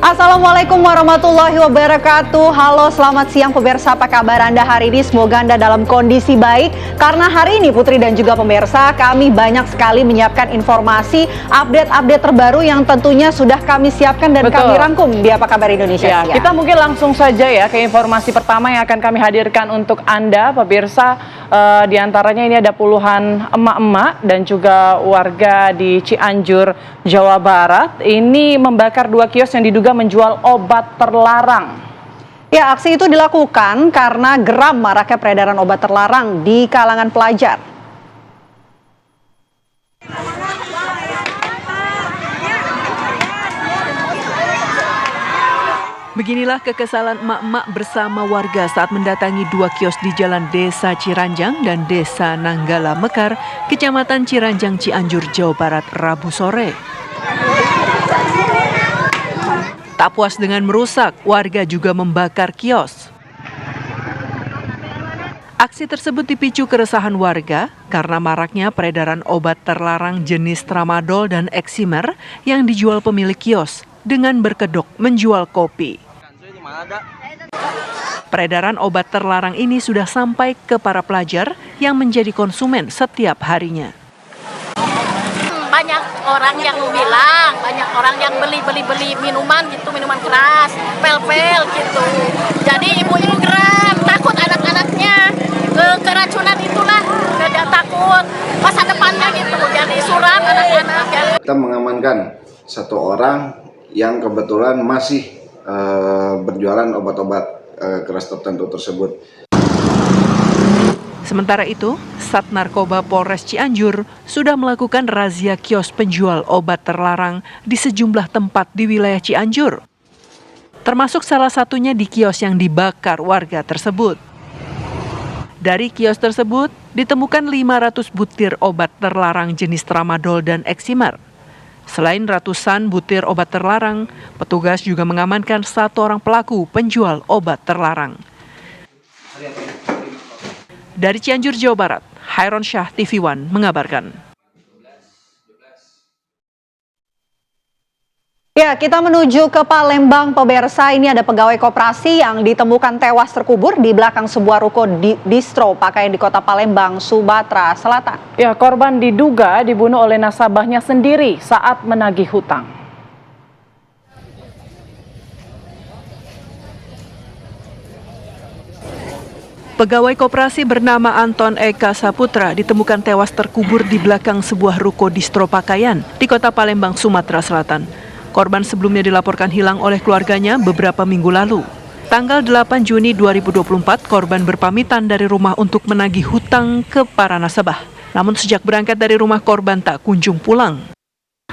Assalamualaikum warahmatullahi wabarakatuh. Halo, selamat siang pemirsa, apa kabar Anda hari ini? Semoga Anda dalam kondisi baik. Karena hari ini Putri dan juga pemirsa, kami banyak sekali menyiapkan informasi, update-update terbaru yang tentunya sudah kami siapkan dan kami rangkum di Apa Kabar Indonesia Siang. Kita mungkin langsung saja ya ke informasi pertama yang akan kami hadirkan untuk Anda pemirsa. Di antaranya ini ada puluhan emak-emak dan juga warga di Cianjur, Jawa Barat. Ini membakar 2 kios yang diduga menjual obat terlarang. Ya, aksi itu dilakukan karena geram maraknya peredaran obat terlarang di kalangan pelajar. Beginilah kekesalan emak-emak bersama warga saat mendatangi 2 kios di Jalan Desa Ciranjang dan Desa Nanggala Mekar, Kecamatan Ciranjang, Cianjur, Jawa Barat, Rabu sore. Tak puas dengan merusak, warga juga membakar kios. Aksi tersebut dipicu keresahan warga karena maraknya peredaran obat terlarang jenis tramadol dan eksimer yang dijual pemilik kios dengan berkedok menjual kopi. Peredaran obat terlarang ini sudah sampai ke para pelajar yang menjadi konsumen setiap harinya. Banyak orang yang bilang, banyak orang yang beli minuman gitu, minuman keras, pel-pel gitu. Jadi ibu-ibu geram, takut anak-anaknya keracunan itulah, gak takut masa depannya gitu. Jadi suram anak-anak. Kita mengamankan 1 orang yang kebetulan masih berjualan obat-obat keras tertentu tersebut. Sementara itu, Sat Narkoba Polres Cianjur sudah melakukan razia kios penjual obat terlarang di sejumlah tempat di wilayah Cianjur. Termasuk salah satunya di kios yang dibakar warga tersebut. Dari kios tersebut ditemukan 500 butir obat terlarang jenis tramadol dan eksimer. Selain ratusan butir obat terlarang, petugas juga mengamankan 1 orang pelaku penjual obat terlarang. Dari Cianjur, Jawa Barat, Hairon Syah, TV One mengabarkan. Ya, kita menuju ke Palembang, pemirsa. Ini ada pegawai koperasi yang ditemukan tewas terkubur di belakang sebuah ruko distro pakaian di kota Palembang, Sumatera Selatan. Ya, korban diduga dibunuh oleh nasabahnya sendiri saat menagih hutang. Pegawai koperasi bernama Anton Eka Saputra ditemukan tewas terkubur di belakang sebuah ruko distro pakaian di kota Palembang, Sumatera Selatan. Korban sebelumnya dilaporkan hilang oleh keluarganya beberapa minggu lalu. Tanggal 8 Juni 2024, korban berpamitan dari rumah untuk menagih hutang ke para nasabah. Namun sejak berangkat dari rumah, korban tak kunjung pulang.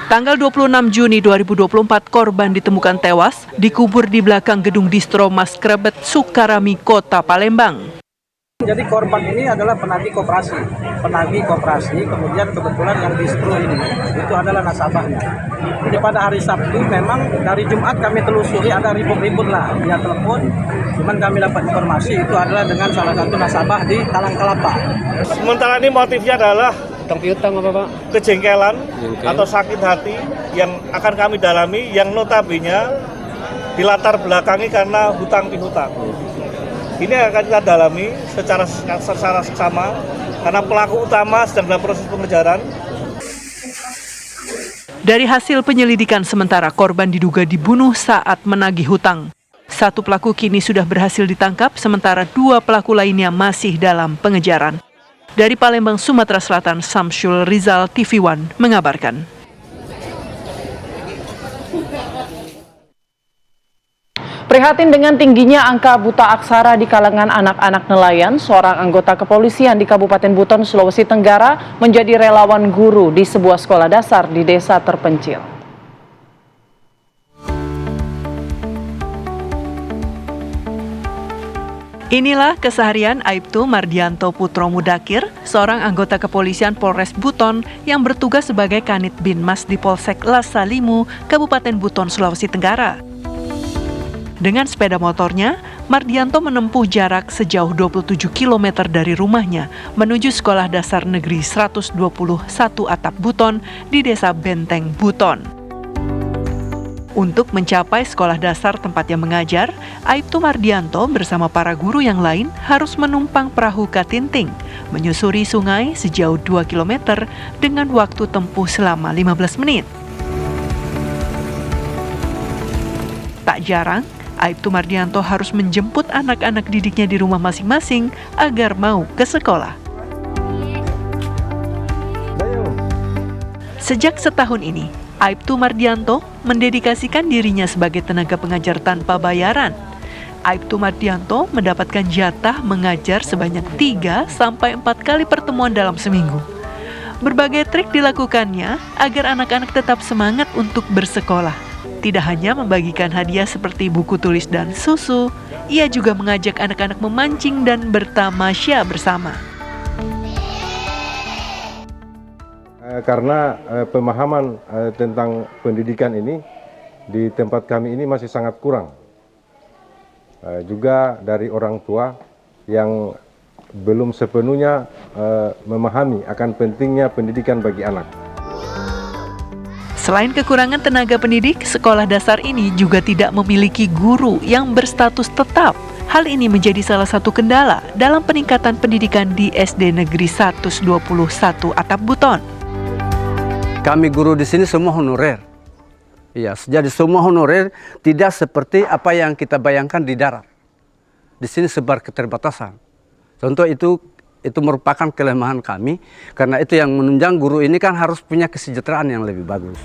Tanggal 26 Juni 2024, korban ditemukan tewas dikubur di belakang gedung distro Mas Krebet, Sukarami, Kota Palembang. Jadi korban ini adalah penagih koperasi, kemudian kebetulan yang distro ini itu adalah nasabahnya. Jadi pada hari Sabtu memang dari Jumat kami telusuri ada ribut-ribut lah via telepon, cuman kami dapat informasi itu adalah dengan salah satu nasabah di Talang Kelapa. Sementara ini motifnya adalah kejengkelan atau sakit hati yang akan kami dalami, yang notabene dilatar belakangi karena hutang piutang. Ini akan kita dalami secara seksama karena pelaku utama sedang dalam proses pengejaran. Dari hasil penyelidikan sementara, korban diduga dibunuh saat menagih hutang. 1 pelaku kini sudah berhasil ditangkap, sementara 2 pelaku lainnya masih dalam pengejaran. Dari Palembang, Sumatera Selatan, Samsul Rizal, TV One mengabarkan. Prihatin dengan tingginya angka buta aksara di kalangan anak-anak nelayan, seorang anggota kepolisian di Kabupaten Buton, Sulawesi Tenggara menjadi relawan guru di sebuah sekolah dasar di desa terpencil. Inilah keseharian Aibtu Mardianto Putro Mudakir, seorang anggota kepolisian Polres Buton yang bertugas sebagai Kanit Binmas di Polsek Lasalimu, Kabupaten Buton, Sulawesi Tenggara. Dengan sepeda motornya, Mardianto menempuh jarak sejauh 27 km dari rumahnya menuju Sekolah Dasar Negeri 121 Atap Buton di Desa Benteng, Buton. Untuk mencapai sekolah dasar tempatnya mengajar, Aibtu Mardianto bersama para guru yang lain harus menumpang perahu katinting, menyusuri sungai sejauh 2 km dengan waktu tempuh selama 15 menit. Tak jarang, Aibtu Mardianto harus menjemput anak-anak didiknya di rumah masing-masing agar mau ke sekolah. Sejak setahun ini, Aibtu Mardianto mendedikasikan dirinya sebagai tenaga pengajar tanpa bayaran. Aibtu Mardianto mendapatkan jatah mengajar sebanyak 3-4 kali pertemuan dalam seminggu. Berbagai trik dilakukannya agar anak-anak tetap semangat untuk bersekolah. Tidak hanya membagikan hadiah seperti buku tulis dan susu, ia juga mengajak anak-anak memancing dan bertamasya bersama. Karena pemahaman tentang pendidikan ini di tempat kami ini masih sangat kurang. Juga dari orang tua yang belum sepenuhnya memahami akan pentingnya pendidikan bagi anak. Selain kekurangan tenaga pendidik, sekolah dasar ini juga tidak memiliki guru yang berstatus tetap. Hal ini menjadi salah satu kendala dalam peningkatan pendidikan di SD Negeri 121 Atap Buton. Kami guru di sini semua honorer. Iya, jadi semua honorer, tidak seperti apa yang kita bayangkan di darat. Di sini sebar keterbatasan. Contoh itu merupakan kelemahan kami, karena itu yang menunjang guru ini kan harus punya kesejahteraan yang lebih bagus.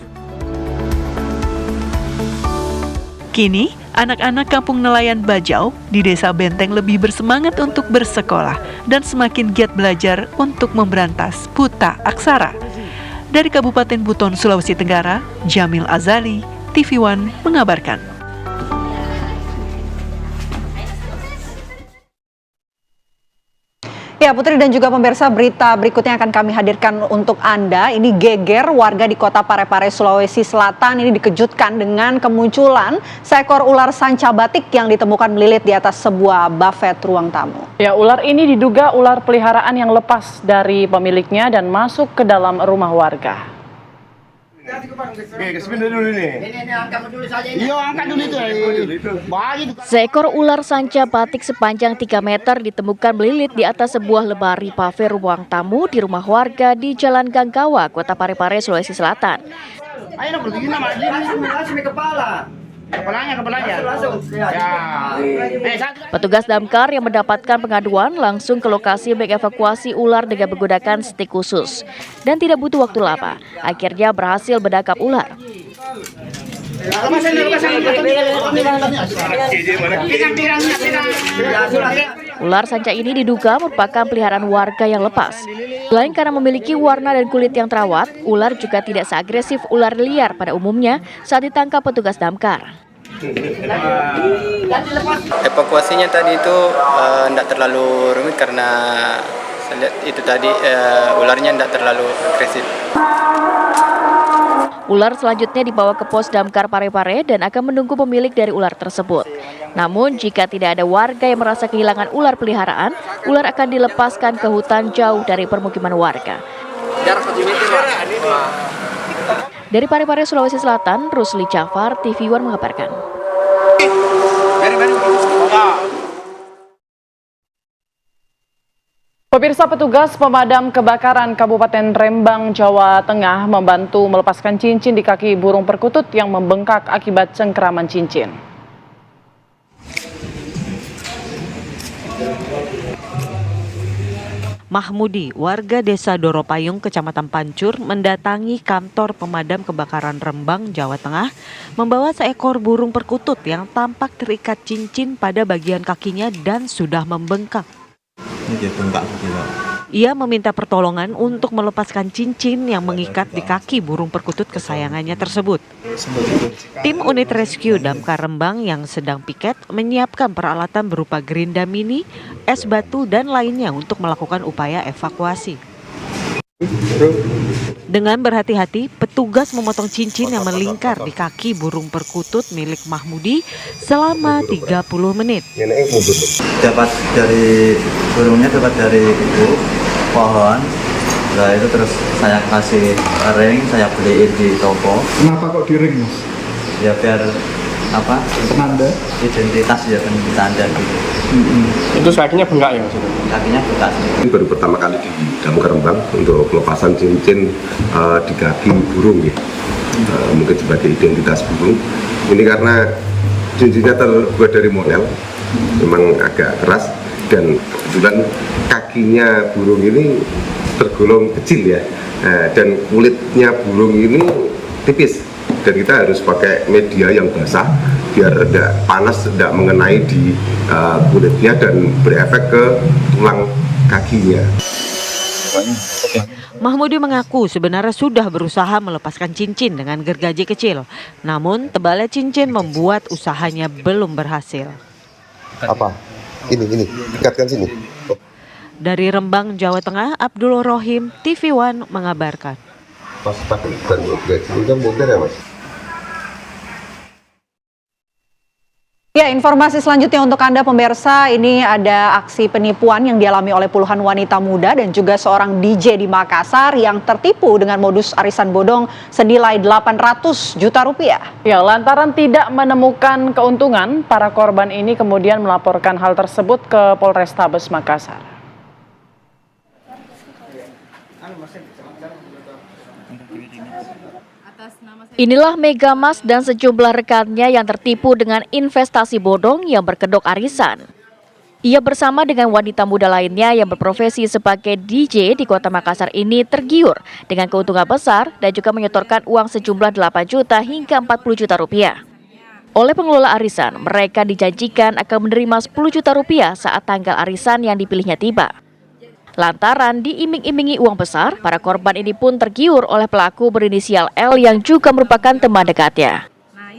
Kini, anak-anak kampung nelayan Bajau di Desa Benteng lebih bersemangat untuk bersekolah dan semakin giat belajar untuk memberantas buta aksara. Dari Kabupaten Buton, Sulawesi Tenggara, Jamil Azali, TV One mengabarkan. Ya, Putri dan juga pemirsa, berita berikutnya akan kami hadirkan untuk Anda. Ini geger warga di Kota Parepare, Sulawesi Selatan. Ini dikejutkan dengan kemunculan seekor ular sanca batik yang ditemukan melilit di atas sebuah buffet ruang tamu. Ya, ular ini diduga ular peliharaan yang lepas dari pemiliknya dan masuk ke dalam rumah warga. Seekor ular sanca batik sepanjang 3 meter ditemukan melilit di atas sebuah lemari pave ruang tamu di rumah warga di Jalan Ganggawa, Kota Parepare, Sulawesi Selatan. Petugas damkar yang mendapatkan pengaduan langsung ke lokasi mengevakuasi ular dengan menggunakan stik khusus. Dan tidak butuh waktu lama, akhirnya berhasil menangkap ular. Ular sanca ini diduga merupakan peliharaan warga yang lepas. Selain karena memiliki warna dan kulit yang terawat, ular juga tidak seagresif ular liar pada umumnya saat ditangkap petugas damkar. Evakuasinya tadi itu tidak terlalu rumit karena saya lihat itu tadi ularnya tidak terlalu agresif. Ular selanjutnya dibawa ke pos damkar Parepare dan akan menunggu pemilik dari ular tersebut. Namun jika tidak ada warga yang merasa kehilangan ular peliharaan, ular akan dilepaskan ke hutan jauh dari permukiman warga. Dari Parepare, Sulawesi Selatan, Rusli Jafar, TV One mengabarkan. Pemirsa, petugas pemadam kebakaran Kabupaten Rembang, Jawa Tengah membantu melepaskan cincin di kaki burung perkutut yang membengkak akibat cengkeraman cincin. Mahmudi, warga desa Doropayung, Kecamatan Pancur, mendatangi kantor pemadam kebakaran Rembang, Jawa Tengah, membawa seekor burung perkutut yang tampak terikat cincin pada bagian kakinya dan sudah membengkak. Ia meminta pertolongan untuk melepaskan cincin yang mengikat di kaki burung perkutut kesayangannya tersebut. Tim unit rescue Damkar Rembang yang sedang piket menyiapkan peralatan berupa gerinda mini, es batu, dan lainnya untuk melakukan upaya evakuasi. Dengan berhati-hati, petugas memotong cincin yang melingkar di kaki burung perkutut milik Mahmudi selama 30 menit. Dapat dari burungnya, dapat dari ibu pohon. Nah itu terus saya kasih ring, saya beliin di toko. Kenapa kok di ring, Mas? ya biar apa penanda identitas ya kan tanda gitu. Itu kakinya bengkak ya maksudnya? Kakinya bengkak. Ini baru pertama kali di Damkar Rembang untuk pelepasan cincin di kaki burung ya. Mungkin sebagai identitas burung. Ini karena cincinnya terbuat dari model, memang agak keras dan kebetulan kakinya burung ini tergolong kecil ya, dan kulitnya burung ini tipis. Dan kita harus pakai media yang basah biar tidak panas, tidak mengenai di kulitnya dan berefek ke tulang kakinya. Mahmudi mengaku sebenarnya sudah berusaha melepaskan cincin dengan gergaji kecil. Namun tebalnya cincin membuat usahanya belum berhasil. Apa? Ini, ikatkan sini. Dari Rembang, Jawa Tengah, Abdul Rohim, TV One mengabarkan. Mas pakai gergaji ini kan mudah ya Mas? Ya, informasi selanjutnya untuk Anda pemirsa, ini ada aksi penipuan yang dialami oleh puluhan wanita muda dan juga seorang DJ di Makassar yang tertipu dengan modus arisan bodong senilai 800 juta rupiah. Ya, lantaran tidak menemukan keuntungan, para korban ini kemudian melaporkan hal tersebut ke Polrestabes Makassar. Inilah Megamas dan sejumlah rekannya yang tertipu dengan investasi bodong yang berkedok arisan. Ia bersama dengan wanita muda lainnya yang berprofesi sebagai DJ di kota Makassar ini tergiur dengan keuntungan besar dan juga menyetorkan uang sejumlah 8 juta hingga 40 juta rupiah. Oleh pengelola arisan, mereka dijanjikan akan menerima 10 juta rupiah saat tanggal arisan yang dipilihnya tiba. Lantaran diiming-imingi uang besar, para korban ini pun tergiur oleh pelaku berinisial L yang juga merupakan teman dekatnya.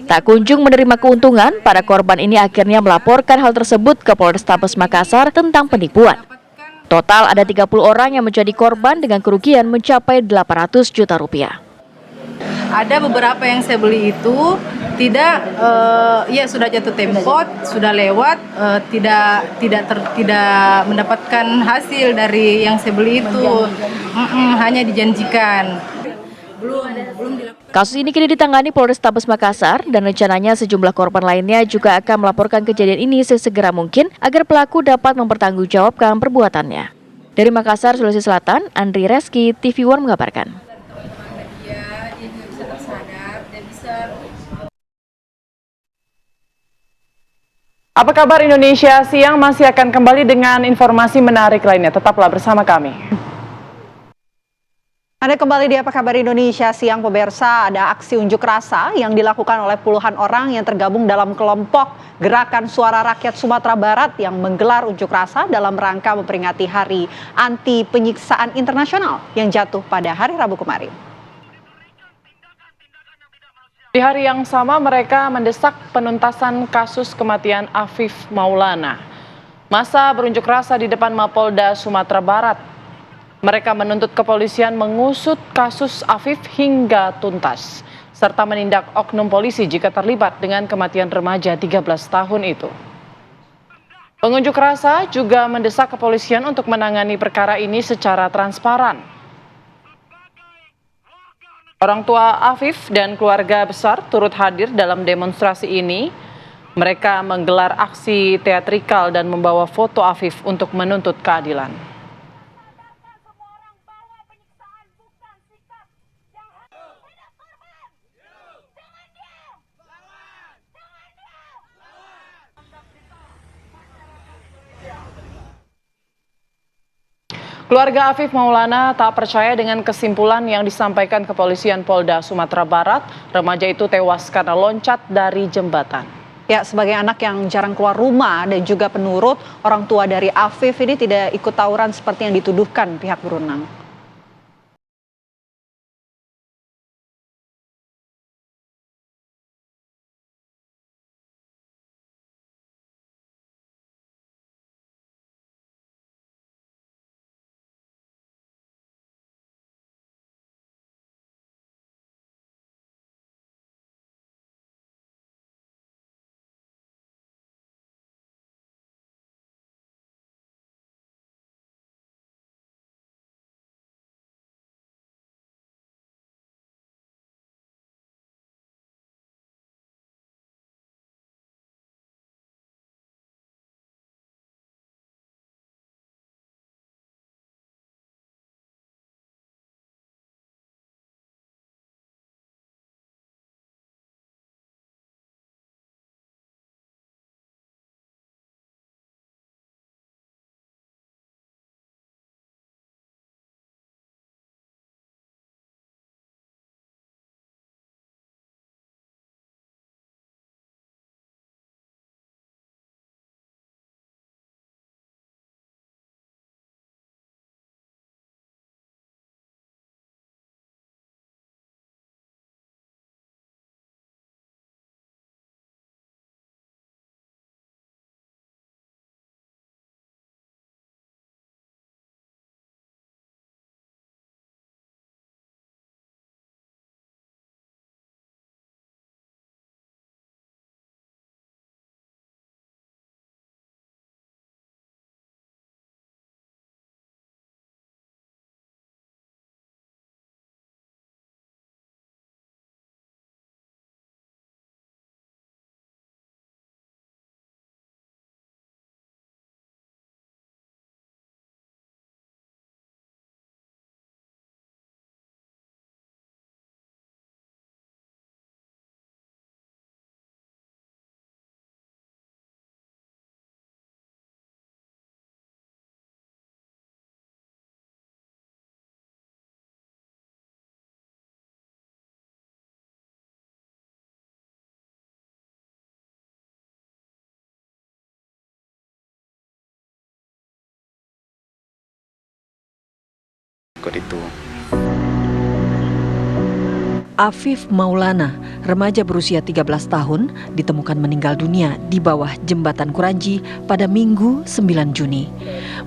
Tak kunjung menerima keuntungan, para korban ini akhirnya melaporkan hal tersebut ke Polrestabes Makassar tentang penipuan. Total ada 30 orang yang menjadi korban dengan kerugian mencapai 800 juta rupiah. Ada beberapa yang saya beli itu tidak ya sudah jatuh tempo, sudah lewat, tidak mendapatkan hasil dari yang saya beli itu, hanya dijanjikan. Kasus ini kini ditangani Polrestabes Makassar dan rencananya sejumlah korban lainnya juga akan melaporkan kejadian ini sesegera mungkin agar pelaku dapat mempertanggungjawabkan perbuatannya. Dari Makassar, Sulawesi Selatan, Andri Reski, TV One mengabarkan. Apa kabar Indonesia Siang masih akan kembali dengan informasi menarik lainnya. Tetaplah bersama kami. Anda kembali di Apa Kabar Indonesia Siang pemirsa, ada aksi unjuk rasa yang dilakukan oleh puluhan orang yang tergabung dalam kelompok Gerakan Suara Rakyat Sumatera Barat yang menggelar unjuk rasa dalam rangka memperingati Hari Anti Penyiksaan Internasional yang jatuh pada hari Rabu kemarin. Di hari yang sama mereka mendesak penuntasan kasus kematian Afif Maulana. Masa berunjuk rasa di depan Mapolda Sumatera Barat. Mereka menuntut kepolisian mengusut kasus Afif hingga tuntas, serta menindak oknum polisi jika terlibat dengan kematian remaja 13 tahun itu. Pengunjuk rasa juga mendesak kepolisian untuk menangani perkara ini secara transparan. Orang tua Afif dan keluarga besar turut hadir dalam demonstrasi ini. Mereka menggelar aksi teatrikal dan membawa foto Afif untuk menuntut keadilan. Keluarga Afif Maulana tak percaya dengan kesimpulan yang disampaikan kepolisian Polda Sumatera Barat. Remaja itu tewas karena loncat dari jembatan. Ya, sebagai anak yang jarang keluar rumah dan juga penurut, orang tua dari Afif ini tidak ikut tawuran seperti yang dituduhkan pihak berwenang. ikut itu. Afif Maulana, remaja berusia 13 tahun, ditemukan meninggal dunia di bawah jembatan Kuranji pada Minggu 9 Juni.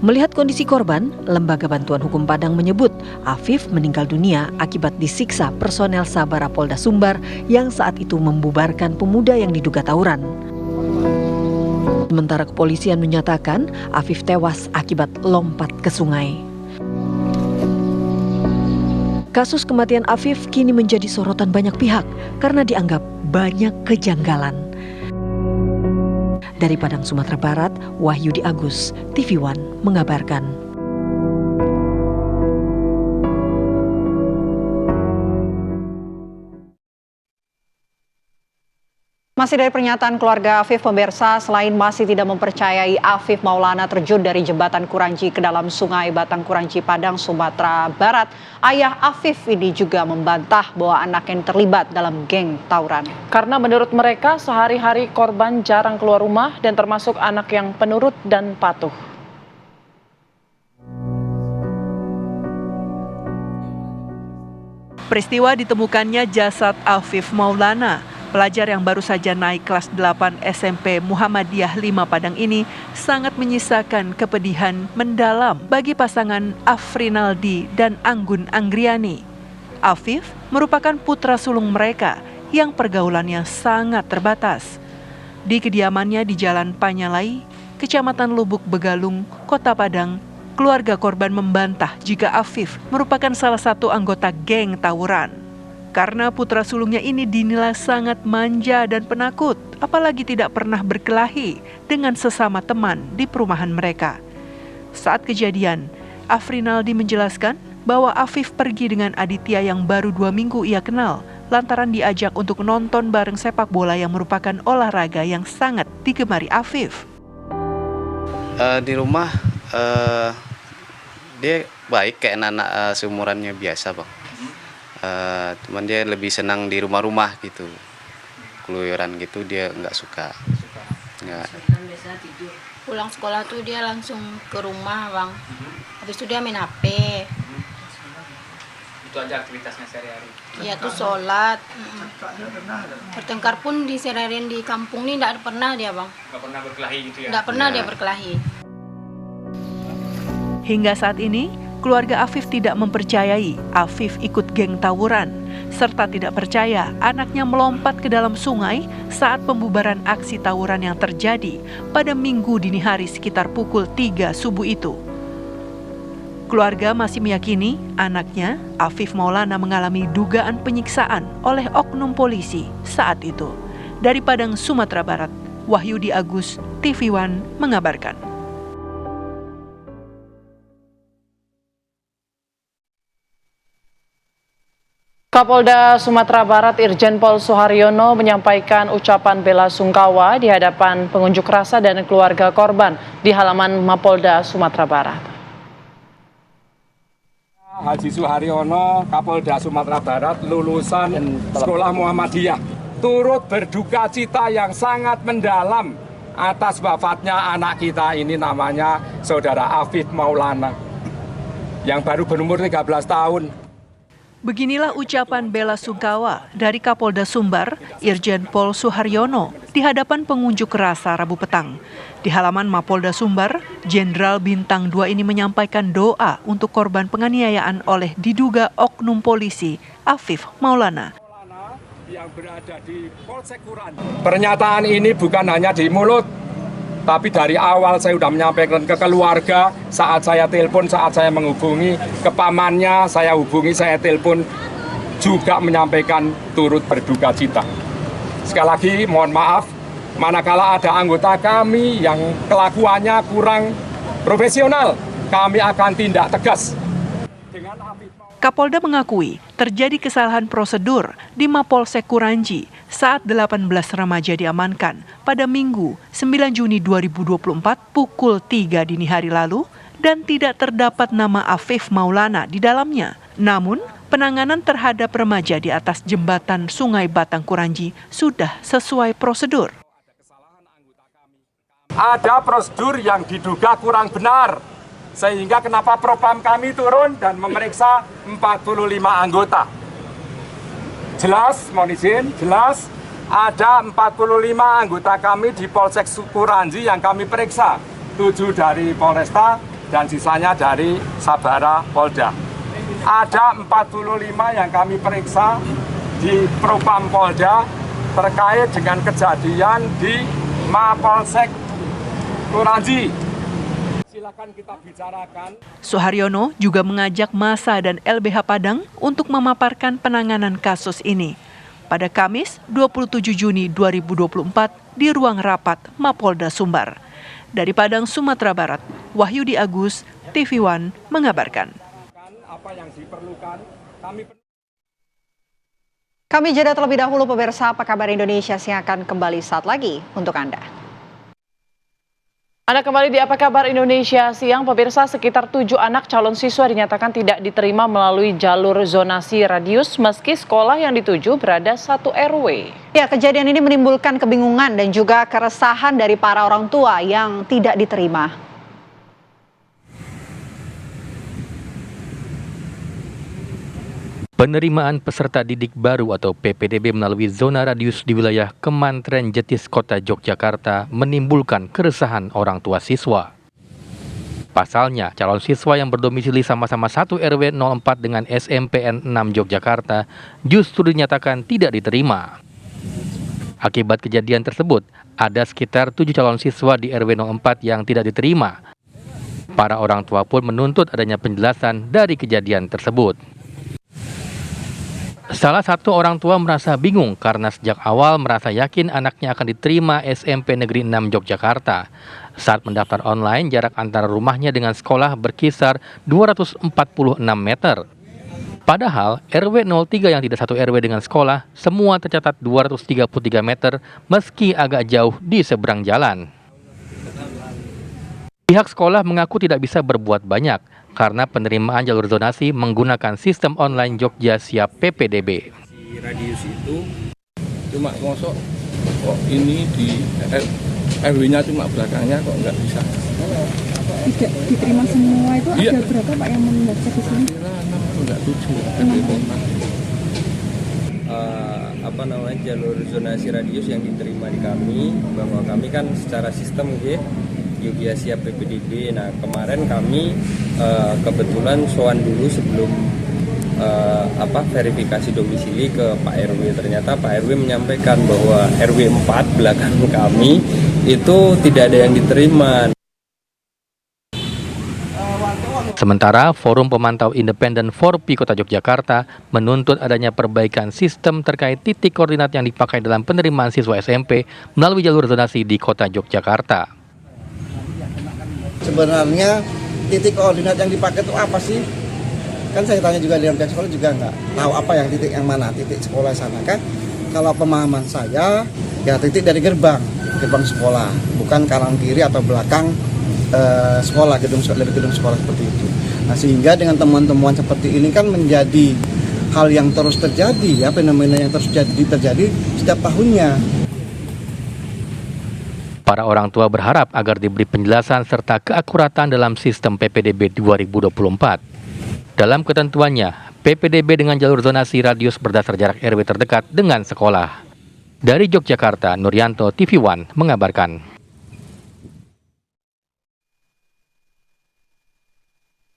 Melihat kondisi korban, Lembaga Bantuan Hukum Padang menyebut Afif meninggal dunia akibat disiksa personel Sabara Polda Sumbar yang saat itu membubarkan pemuda yang diduga tawuran. Sementara kepolisian menyatakan Afif tewas akibat lompat ke sungai. Kasus kematian Afif kini menjadi sorotan banyak pihak karena dianggap banyak kejanggalan. Dari Padang, Sumatera Barat, Wahyudi Agus, TV One mengabarkan. Masih dari pernyataan keluarga Afif, pemirsa, selain masih tidak mempercayai Afif Maulana terjun dari jembatan Kuranji ke dalam sungai Batang Kuranji, Padang, Sumatera Barat, ayah Afif ini juga membantah bahwa anaknya terlibat dalam geng tawuran. Karena menurut mereka sehari-hari korban jarang keluar rumah dan termasuk anak yang penurut dan patuh. Peristiwa ditemukannya jasad Afif Maulana, pelajar yang baru saja naik kelas 8 SMP Muhammadiyah 5 Padang ini, sangat menyisakan kepedihan mendalam bagi pasangan Afrinaldi dan Anggun Anggriani. Afif merupakan putra sulung mereka yang pergaulannya sangat terbatas. Di kediamannya di Jalan Panyalai, Kecamatan Lubuk Begalung, Kota Padang, keluarga korban membantah jika Afif merupakan salah satu anggota geng tawuran. Karena putra sulungnya ini dinilai sangat manja dan penakut, apalagi tidak pernah berkelahi dengan sesama teman di perumahan mereka. Saat kejadian, Afrinaldi menjelaskan bahwa Afif pergi dengan Aditya yang baru 2 minggu ia kenal, lantaran diajak untuk nonton bareng sepak bola yang merupakan olahraga yang sangat digemari Afif. Di rumah dia baik kayak anak seumurannya biasa, Bang. Cuman dia lebih senang di rumah-rumah gitu, keluyuran gitu dia nggak suka. Nggak. Pulang sekolah tuh dia langsung ke rumah, Bang. Habis itu dia main HP. Itu aja aktivitasnya sehari-hari. Iya tuh sholat. Bertengkar pun di seharian di kampung ini nggak pernah dia, Bang. Nggak pernah berkelahi gitu ya? Nggak pernah dia berkelahi. Hingga saat ini, keluarga Afif tidak mempercayai Afif ikut geng tawuran, serta tidak percaya anaknya melompat ke dalam sungai saat pembubaran aksi tawuran yang terjadi pada Minggu dini hari sekitar pukul 3 subuh itu. Keluarga masih meyakini anaknya, Afif Maulana, mengalami dugaan penyiksaan oleh oknum polisi saat itu. Dari Padang, Sumatera Barat, Wahyudi Agus, TV One mengabarkan. Kapolda Sumatera Barat Irjen Pol Suharyono menyampaikan ucapan bela sungkawa di hadapan pengunjuk rasa dan keluarga korban di halaman Mapolda Sumatera Barat. Haji Suharyono, Kapolda Sumatera Barat, lulusan Sekolah Muhammadiyah, turut berduka cita yang sangat mendalam atas wafatnya anak kita ini, namanya Saudara Afif Maulana, yang baru berumur 13 tahun. Beginilah ucapan bela sungkawa dari Kapolda Sumbar, Irjen Pol Suharyono, di hadapan pengunjuk rasa Rabu petang. Di halaman Mapolda Sumbar, Jenderal Bintang 2 ini menyampaikan doa untuk korban penganiayaan oleh diduga oknum polisi Afif Maulana. Yang berada di Polsek Kuranji. Pernyataan ini bukan hanya di mulut, tapi dari awal saya sudah menyampaikan ke keluarga, saat saya telepon, saat saya menghubungi ke pamannya, saya hubungi, saya telepon, juga menyampaikan turut berduka cita. Sekali lagi mohon maaf, manakala ada anggota kami yang kelakuannya kurang profesional, kami akan tindak tegas. Kapolda mengakui terjadi kesalahan prosedur di Mapolsek Kuranji saat 18 remaja diamankan pada Minggu 9 Juni 2024 pukul 3 dini hari lalu dan tidak terdapat nama Afif Maulana di dalamnya. Namun, penanganan terhadap remaja di atas jembatan Sungai Batang Kuranji sudah sesuai prosedur. Ada prosedur yang diduga kurang benar, Sehingga kenapa Propam kami turun dan memeriksa 45 anggota. Jelas, mohon izin, jelas ada 45 anggota kami di Polsek Sukuranji yang kami periksa. 7 dari Polresta dan sisanya dari Sabara Polda. Ada 45 yang kami periksa di Propam Polda terkait dengan kejadian di Mapolsek Sukuranji. Silakan kita bicarakan. Suharyono juga mengajak massa dan LBH Padang untuk memaparkan penanganan kasus ini. Pada Kamis 27 Juni 2024 di ruang rapat Mapolda Sumbar. Dari Padang, Sumatera Barat, Wahyudi Agus, TV One mengabarkan. Apa yang diperlukan, Kami jeda terlebih dahulu pemirsa, apa kabar Indonesia yang akan kembali saat lagi untuk Anda. Anda kembali di Apa Kabar Indonesia Siang, pemirsa. Sekitar 7 anak calon siswa dinyatakan tidak diterima melalui jalur zonasi radius meski sekolah yang dituju berada satu RW. Ya, kejadian ini menimbulkan kebingungan dan juga keresahan dari para orang tua yang tidak diterima. Penerimaan peserta didik baru atau PPDB melalui zona radius di wilayah Kemantren Jetis Kota Yogyakarta menimbulkan keresahan orang tua siswa. Pasalnya, calon siswa yang berdomisili sama-sama 1 RW 04 dengan SMPN 6 Yogyakarta justru dinyatakan tidak diterima. Akibat kejadian tersebut, ada sekitar 7 calon siswa di RW 04 yang tidak diterima. Para orang tua pun menuntut adanya penjelasan dari kejadian tersebut. Salah satu orang tua merasa bingung karena sejak awal merasa yakin anaknya akan diterima SMP Negeri 6 Yogyakarta. Saat mendaftar online, jarak antara rumahnya dengan sekolah berkisar 246 meter. Padahal RW 03 yang tidak satu RW dengan sekolah, semua tercatat 233 meter meski agak jauh di seberang jalan. Pihak sekolah mengaku tidak bisa berbuat banyak karena penerimaan jalur zonasi menggunakan sistem online Jogja Siap PPDB. Di radius itu cuma mosok kok ini di RW-nya cuma belakangnya kok nggak bisa. Tidak diterima semua itu iya. Ada berapa Pak yang mendaftar di sini? Kira 6 enggak 7. Jalur zonasi radius yang diterima di kami, bahwa kami kan secara sistem Jogja Siap PPDB. Nah, kemarin kami kebetulan soan dulu sebelum verifikasi domisili ke Pak RW. Ternyata Pak RW menyampaikan bahwa RW 4 belakang kami itu tidak ada yang diterima. Sementara Forum Pemantau Independen Forpi Kota Yogyakarta menuntut adanya perbaikan sistem terkait titik koordinat yang dipakai dalam penerimaan siswa SMP melalui jalur zonasi di Kota Yogyakarta. Sebenarnya titik koordinat yang dipakai itu apa sih? Kan saya tanya juga di pihak sekolah juga nggak tahu apa yang titik yang mana, titik sekolah sana kan. Kalau pemahaman saya, ya titik dari gerbang sekolah, bukan kanan kiri atau belakang sekolah, gedung sekolah seperti itu. Nah, sehingga dengan temuan-temuan seperti ini kan menjadi hal yang terus terjadi, ya, fenomena yang terus terjadi setiap tahunnya. Para orang tua berharap agar diberi penjelasan serta keakuratan dalam sistem PPDB 2024. Dalam ketentuannya, PPDB dengan jalur zonasi radius berdasar jarak RW terdekat dengan sekolah. Dari Yogyakarta, Nuryanto, TV One mengabarkan.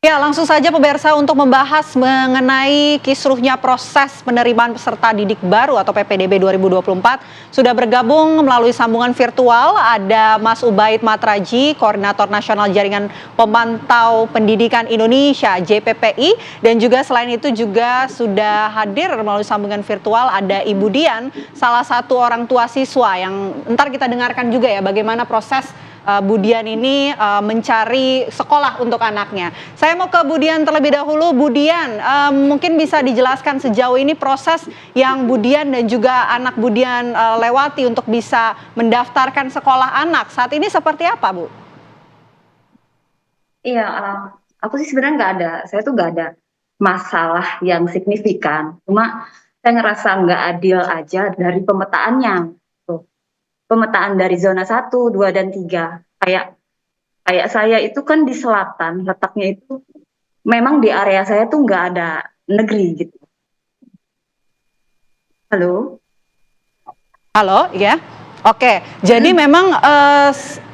Ya, langsung saja pemirsa untuk membahas mengenai kisruhnya proses penerimaan peserta didik baru atau PPDB 2024 sudah bergabung melalui sambungan virtual ada Mas Ubaid Matraji, Koordinator Nasional Jaringan Pemantau Pendidikan Indonesia JPPI, dan juga selain itu juga sudah hadir melalui sambungan virtual ada Ibu Dian, salah satu orang tua siswa yang ntar kita dengarkan juga ya bagaimana proses Bu Dian ini mencari sekolah untuk anaknya. Saya mau ke Bu Dian terlebih dahulu. Bu Dian, mungkin bisa dijelaskan sejauh ini proses yang Bu Dian dan juga anak Bu Dian lewati untuk bisa mendaftarkan sekolah anak. Saat ini seperti apa, Bu? Iya, aku sih sebenarnya nggak ada. Saya tuh nggak ada masalah yang signifikan. Cuma saya ngerasa nggak adil aja dari pemetaannya. Pemetaan dari zona 1, 2, dan 3. Kayak Kayak saya itu kan di selatan, letaknya itu memang di area saya tuh nggak ada negeri gitu. Halo? Halo, ya. Oke, jadi memang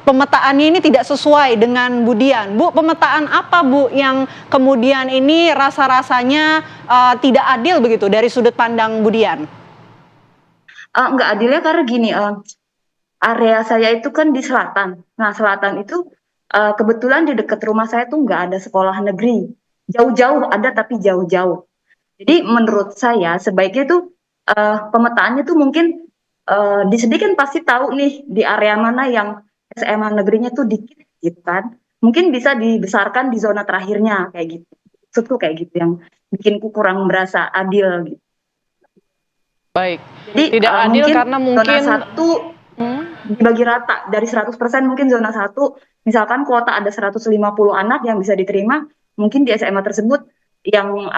pemetaannya ini tidak sesuai dengan Budian. Bu, pemetaan apa Bu yang kemudian ini rasa-rasanya tidak adil begitu dari sudut pandang Budian? Nggak adilnya karena gini, area saya itu kan di selatan. Nah, selatan itu kebetulan di dekat rumah saya tuh nggak ada sekolah negeri. Jauh-jauh ada tapi jauh-jauh. Jadi menurut saya sebaiknya tuh pemetaannya tuh mungkin di sini kan pasti tahu nih di area mana yang SMA negerinya tuh dikit gitu kan. Mungkin bisa dibesarkan di zona terakhirnya kayak gitu. Maksudku kayak gitu yang bikin kurang merasa adil gitu. Baik. Jadi Tidak adil mungkin karena mungkin zona 1 dibagi rata dari 100% mungkin zona 1 misalkan kuota ada 150 anak yang bisa diterima, mungkin di SMA tersebut yang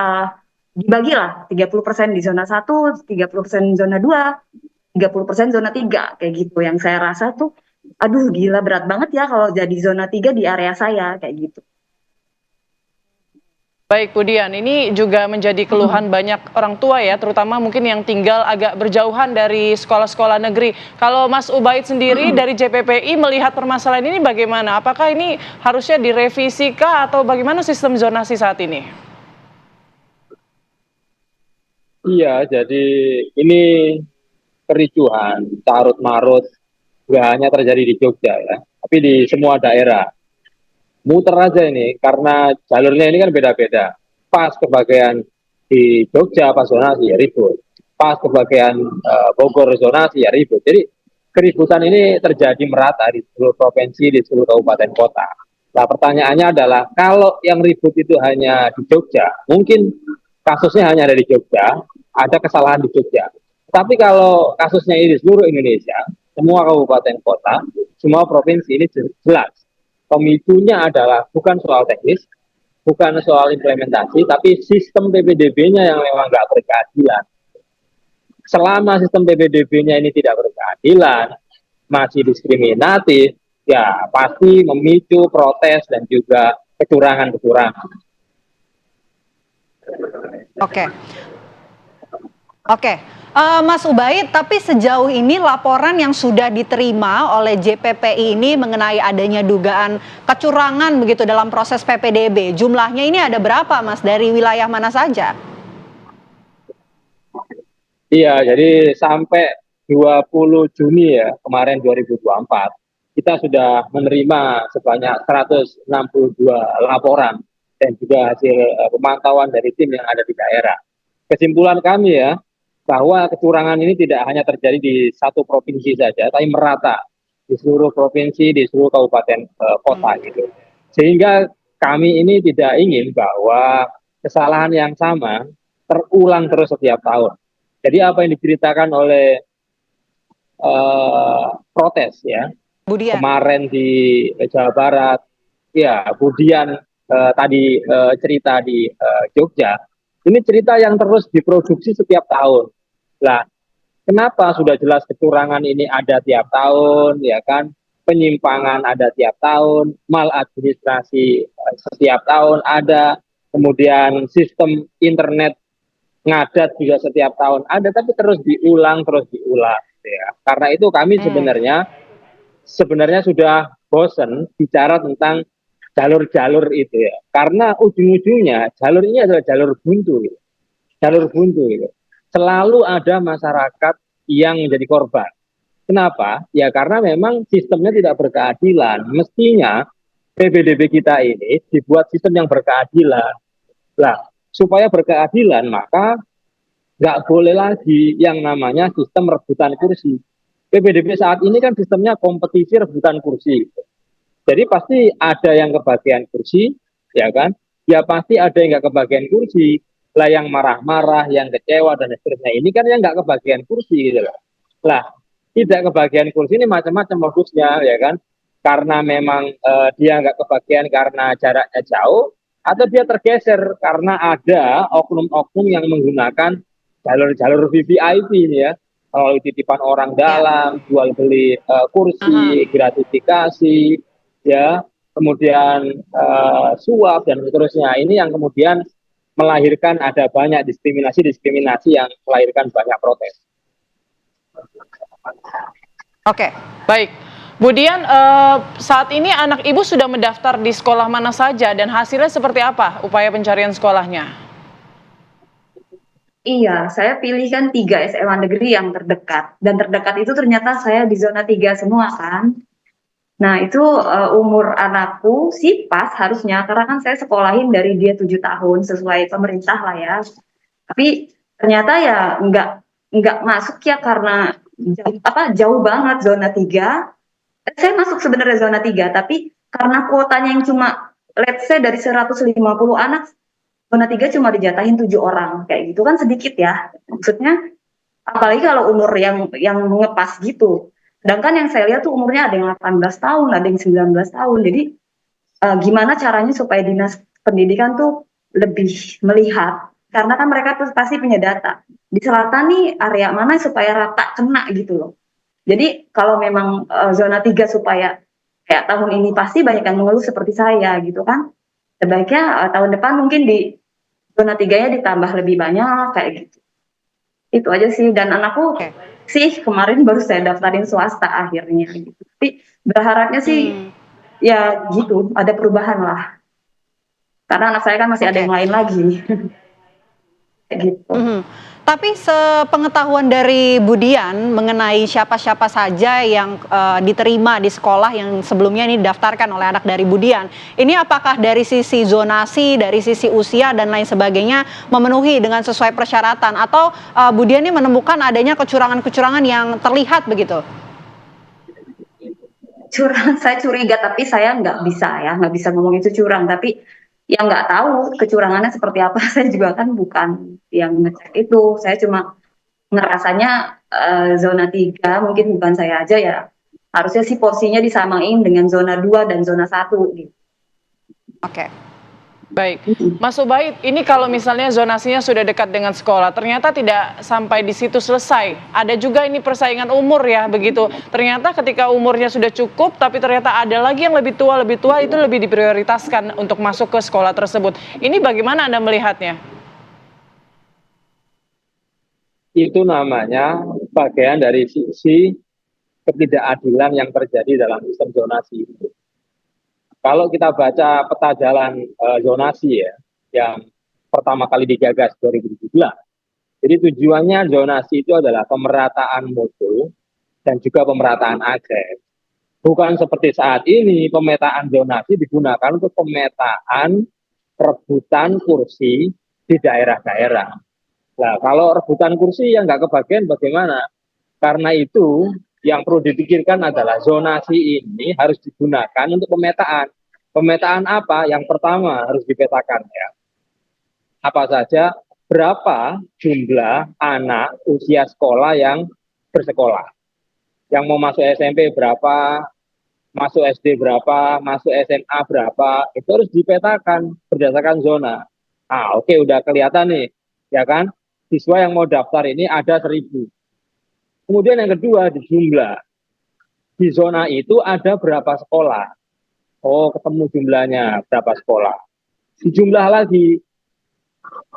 dibagilah 30% di zona 1, 30% zona 2, 30% zona 3 kayak gitu. Yang saya rasa tuh aduh gila berat banget ya kalau jadi zona 3 di area saya kayak gitu. Baik, Budian, ini juga menjadi keluhan banyak orang tua ya, terutama mungkin yang tinggal agak berjauhan dari sekolah-sekolah negeri. Kalau Mas Ubaid sendiri dari JPPI melihat permasalahan ini bagaimana? Apakah ini harusnya direvisi kah atau bagaimana sistem zonasi saat ini? Iya, jadi ini kericuhan, carut-marut, nggak hanya terjadi di Jogja ya, tapi di semua daerah. Muter aja ini, karena jalurnya ini kan beda-beda. Pas ke bagian di Jogja, pas zonasi ya ribut. Pas ke bagian Bogor zonasi ya ribut. Jadi keributan ini terjadi merata di seluruh provinsi, di seluruh kabupaten kota. Nah pertanyaannya adalah, kalau yang ribut itu hanya di Jogja, mungkin kasusnya hanya ada di Jogja, ada kesalahan di Jogja. Tapi kalau kasusnya ini di seluruh Indonesia, semua kabupaten kota, semua provinsi ini jelas. Pemicunya adalah bukan soal teknis, bukan soal implementasi, tapi sistem PPDB-nya yang memang nggak berkeadilan. Selama sistem PPDB-nya ini tidak berkeadilan, masih diskriminatif, ya pasti memicu protes dan juga kecurangan-kecurangan. Oke. Mas Ubaid, tapi sejauh ini laporan yang sudah diterima oleh JPPI ini mengenai adanya dugaan kecurangan begitu dalam proses PPDB, jumlahnya ini ada berapa Mas? Dari wilayah mana saja? Iya, jadi sampai 20 Juni ya, kemarin 2024, kita sudah menerima sebanyak 162 laporan dan juga hasil pemantauan dari tim yang ada di daerah. Kesimpulan kami ya, bahwa kecurangan ini tidak hanya terjadi di satu provinsi saja, tapi merata di seluruh provinsi, di seluruh kabupaten kota gitu. Sehingga kami ini tidak ingin bahwa kesalahan yang sama terulang terus setiap tahun. Jadi apa yang diceritakan oleh protes ya, Budian. Kemarin di Jawa Barat, ya Budian tadi cerita di Jogja, ini cerita yang terus diproduksi setiap tahun. Lah, kenapa sudah jelas kecurangan ini ada tiap tahun, ya kan? Penyimpangan ada tiap tahun, maladministrasi setiap tahun ada, kemudian sistem internet ngadat juga setiap tahun ada, tapi terus diulang, ya. Karena itu kami sebenarnya sudah bosen bicara tentang jalur-jalur itu ya. Karena ujung-ujungnya jalur ini adalah jalur buntu, gitu. Jalur buntu, gitu. Selalu ada masyarakat yang menjadi korban. Kenapa? Ya karena memang sistemnya tidak berkeadilan. Mestinya PPDB kita ini dibuat sistem yang berkeadilan. Lah, supaya berkeadilan maka nggak boleh lagi yang namanya sistem rebutan kursi. PPDB saat ini kan sistemnya kompetisi rebutan kursi. Jadi pasti ada yang kebagian kursi, ya kan? Ya pasti ada yang nggak kebagian kursi. Lah yang marah-marah, yang kecewa dan seterusnya ini kan yang nggak kebagian kursi gitu loh. Lah tidak kebagian kursi ini macam-macam modusnya ya kan, karena memang dia nggak kebagian karena jaraknya jauh, atau dia tergeser karena ada oknum-oknum yang menggunakan jalur-jalur VVIP ini ya, melalui titipan orang dalam, jual beli kursi, gratifikasi, ya kemudian suap dan seterusnya. Ini yang kemudian melahirkan ada banyak diskriminasi yang melahirkan banyak protes. Oke, baik. Kemudian saat ini anak ibu sudah mendaftar di sekolah mana saja dan hasilnya seperti apa upaya pencarian sekolahnya? Iya, saya pilihkan 3 SMA negeri yang terdekat. Dan terdekat itu ternyata saya di zona 3 semua kan. Nah itu umur anakku sih pas harusnya, karena kan saya sekolahin dari dia 7 tahun sesuai pemerintah lah ya. Tapi ternyata ya nggak masuk ya karena jauh banget zona 3. Saya masuk sebenarnya zona 3, tapi karena kuotanya yang cuma let's say dari 150 anak, zona 3 cuma dijatahin 7 orang. Kayak gitu kan sedikit ya. Maksudnya apalagi kalau umur yang ngepas gitu. Sedangkan yang saya lihat tuh umurnya ada yang 18 tahun, ada yang 19 tahun. Jadi gimana caranya supaya dinas pendidikan tuh lebih melihat, karena kan mereka tuh pasti punya data. Di selatan nih area mana supaya rata kena gitu loh. Jadi kalau memang zona 3 supaya kayak tahun ini pasti banyak yang mengeluh seperti saya gitu kan. Sebaiknya tahun depan mungkin di zona 3-nya ditambah lebih banyak kayak gitu. Itu aja sih, dan anakku sih kemarin baru saya daftarin swasta akhirnya gitu. Tapi berharapnya sih ya gitu, ada perubahan lah. Karena anak saya kan masih ada yang lain lagi. Kayak gitu. Tapi sepengetahuan dari Budian mengenai siapa-siapa saja yang diterima di sekolah yang sebelumnya ini didaftarkan oleh anak dari Budian, ini apakah dari sisi zonasi, dari sisi usia dan lain sebagainya memenuhi dengan sesuai persyaratan, atau Budian ini menemukan adanya kecurangan-kecurangan yang terlihat begitu? Curang, saya curiga, tapi saya nggak bisa ngomong itu curang, tapi yang nggak tahu kecurangannya seperti apa. Saya juga kan bukan yang ngecek itu, saya cuma ngerasanya zona 3 mungkin bukan saya aja ya, harusnya sih porsinya disamain dengan zona 2 dan zona 1 gitu. Oke. Baik, Mas Ubaid, ini kalau misalnya zonasinya sudah dekat dengan sekolah, ternyata tidak sampai di situ selesai. Ada juga ini persaingan umur ya, begitu. Ternyata ketika umurnya sudah cukup, tapi ternyata ada lagi yang lebih tua itu lebih diprioritaskan untuk masuk ke sekolah tersebut. Ini bagaimana Anda melihatnya? Itu namanya bagian dari sisi ketidakadilan yang terjadi dalam sistem zonasi. Kalau kita baca peta jalan zonasi ya, yang pertama kali digagas 2017, jadi tujuannya zonasi itu adalah pemerataan mutu dan juga pemerataan akses. Bukan seperti saat ini pemetaan zonasi digunakan untuk pemetaan rebutan kursi di daerah-daerah. Nah, kalau rebutan kursi yang nggak kebagian bagaimana? Karena itu yang perlu dipikirkan adalah zonasi ini harus digunakan untuk pemetaan. Pemetaan apa? Yang pertama harus dipetakan ya. Apa saja, berapa jumlah anak usia sekolah yang bersekolah. Yang mau masuk SMP berapa, masuk SD berapa, masuk SMA berapa, itu harus dipetakan berdasarkan zona. Ah, oke, udah kelihatan nih, ya kan? Siswa yang mau daftar ini ada 1000. Kemudian yang kedua di jumlah. Di zona itu ada berapa sekolah? Oh, ketemu jumlahnya berapa sekolah. Di jumlah lagi,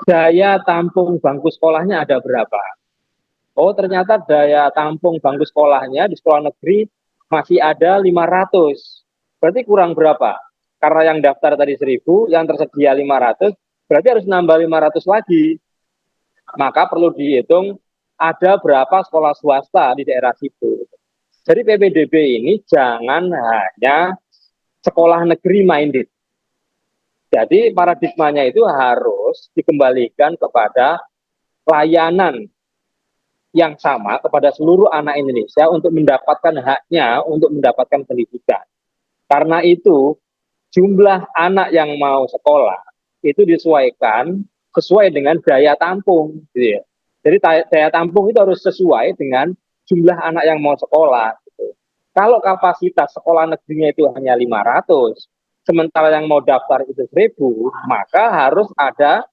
daya tampung bangku sekolahnya ada berapa? Oh, ternyata daya tampung bangku sekolahnya di sekolah negeri masih ada 500. Berarti kurang berapa? Karena yang daftar tadi 1000, yang tersedia 500, berarti harus nambah 500 lagi. Maka perlu dihitung ada berapa sekolah swasta di daerah situ. Jadi PPDB ini jangan hanya sekolah negeri minded. Jadi paradigmanya itu harus dikembalikan kepada layanan yang sama kepada seluruh anak Indonesia untuk mendapatkan haknya untuk mendapatkan pendidikan. Karena itu jumlah anak yang mau sekolah itu disesuaikan sesuai dengan daya tampung, gitu ya. Jadi daya tampung itu harus sesuai dengan jumlah anak yang mau sekolah. Gitu. Kalau kapasitas sekolah negerinya itu hanya 500, sementara yang mau daftar itu 1000, maka harus ada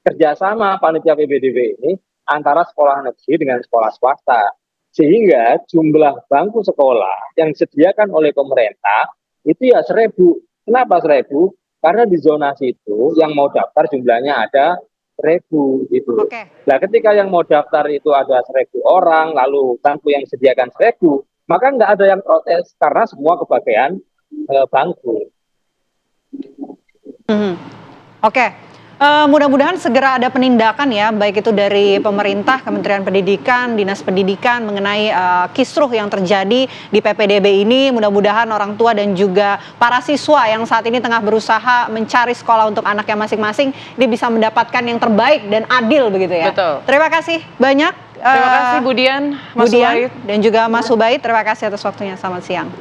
kerjasama panitia PPDB ini antara sekolah negeri dengan sekolah swasta. Sehingga jumlah bangku sekolah yang disediakan oleh pemerintah itu ya 1.000. Kenapa 1.000? Karena di zonasi itu yang mau daftar jumlahnya ada 1.000 gitu. Nah, ketika yang mau daftar itu ada 1.000 orang, lalu bangku yang disediakan 1.000, maka nggak ada yang protes karena semua kebagian bangku. Oke. Mudah-mudahan segera ada penindakan ya, baik itu dari pemerintah, Kementerian Pendidikan, Dinas Pendidikan mengenai kisruh yang terjadi di PPDB ini. Mudah-mudahan orang tua dan juga para siswa yang saat ini tengah berusaha mencari sekolah untuk anaknya masing-masing, dia bisa mendapatkan yang terbaik dan adil begitu ya. Betul. Terima kasih banyak. Terima kasih Budian, Mas Ubaid. Dan juga Mas Ubaid, terima kasih atas waktunya. Selamat siang.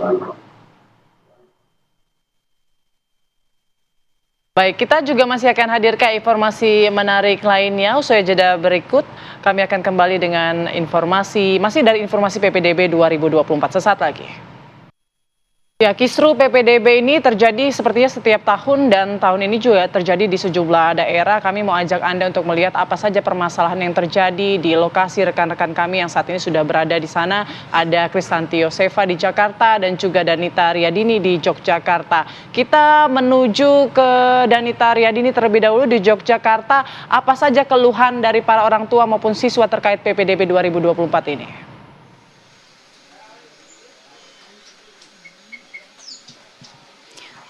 Baik, kita juga masih akan hadirkan informasi menarik lainnya. Usai jeda berikut, kami akan kembali dengan informasi, masih dari informasi PPDB 2024 sesaat lagi. Ya, kisruh PPDB ini terjadi sepertinya setiap tahun dan tahun ini juga terjadi di sejumlah daerah. Kami mau ajak Anda untuk melihat apa saja permasalahan yang terjadi di lokasi rekan-rekan kami yang saat ini sudah berada di sana. Ada Kristanti Yosefa di Jakarta dan juga Danita Riyadini di Yogyakarta. Kita menuju ke Danita Riyadini terlebih dahulu di Yogyakarta. Apa saja keluhan dari para orang tua maupun siswa terkait PPDB 2024 ini?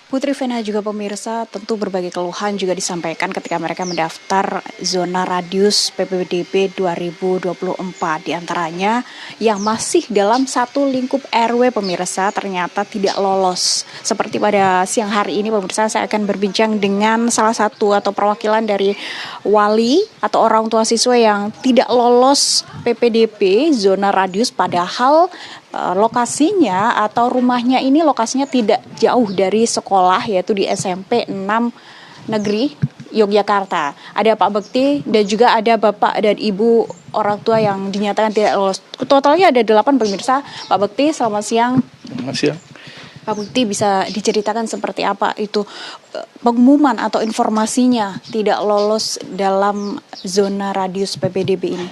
Putri Vena juga pemirsa, tentu berbagai keluhan juga disampaikan ketika mereka mendaftar zona radius PPDB 2024. Di antaranya yang masih dalam satu lingkup RW pemirsa ternyata tidak lolos. Seperti pada siang hari ini pemirsa, saya akan berbincang dengan salah satu atau perwakilan dari wali atau orang tua siswa yang tidak lolos PPDB zona radius, padahal lokasinya atau rumahnya ini lokasinya tidak jauh dari sekolah, yaitu di SMP 6 Negeri Yogyakarta. Ada Pak Bekti dan juga ada Bapak dan Ibu orang tua yang dinyatakan tidak lolos. Totalnya ada 8 pemirsa. Pak Bekti, selamat siang. Selamat siang. Pak Bekti, bisa diceritakan seperti apa itu pengumuman atau informasinya tidak lolos dalam zona radius PPDB ini?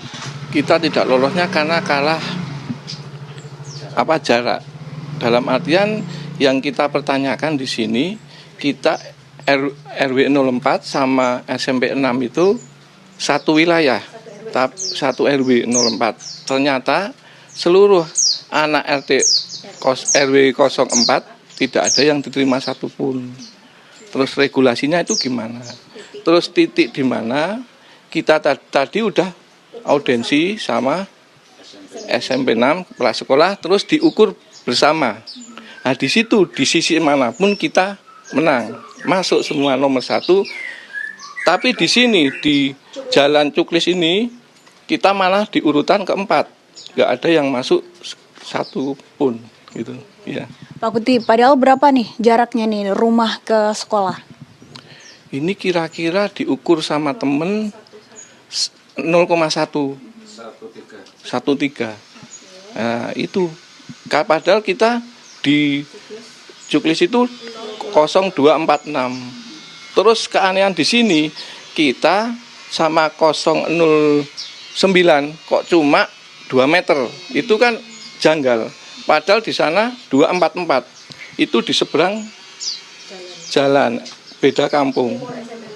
Kita tidak lolosnya karena kalah jarak. Dalam artian yang kita pertanyakan di sini, kita RW 04 sama SMP 6 itu satu wilayah, satu RW 04. Ternyata seluruh anak RW 04 tidak ada yang diterima satupun. Terus regulasinya itu gimana? Terus titik di mana? Kita tadi udah audiensi sama SMP 6 kepala sekolah, terus diukur bersama. Nah di situ, di sisi manapun kita menang, masuk semua nomor 1. Tapi di sini, di Jalan Cuklis ini, kita malah di urutan keempat, nggak ada yang masuk satu pun, gitu. Ya. Pak Bekti, padahal berapa nih jaraknya nih rumah ke sekolah? Ini kira-kira diukur sama temen 0,1. 1,3. Nah, itu. Padahal kita di Juklis itu 0246. Terus keanehan di sini kita sama 009 kok cuma 2 meter. Itu kan janggal. Padahal di sana 244. Itu di seberang jalan, beda kampung.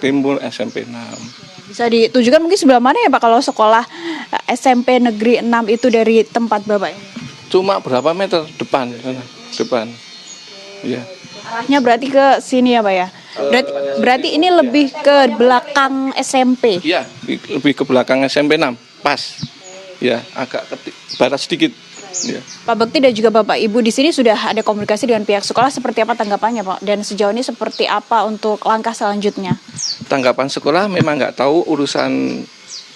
Timbul SMP 6. Bisa ditujukan mungkin sebelah mana ya Pak kalau sekolah SMP Negeri 6 itu dari tempat Bapak ini? Cuma berapa meter depan. Ya. Arahnya berarti ke sini ya Pak ya? Berarti ini lebih ke belakang SMP? Iya, lebih ke belakang SMP 6, pas. Ya, agak ke barat sedikit. Ya. Pak Bekti dan juga Bapak Ibu di sini sudah ada komunikasi dengan pihak sekolah, seperti apa tanggapannya Pak? Dan sejauh ini seperti apa untuk langkah selanjutnya? Tanggapan sekolah memang nggak tahu urusan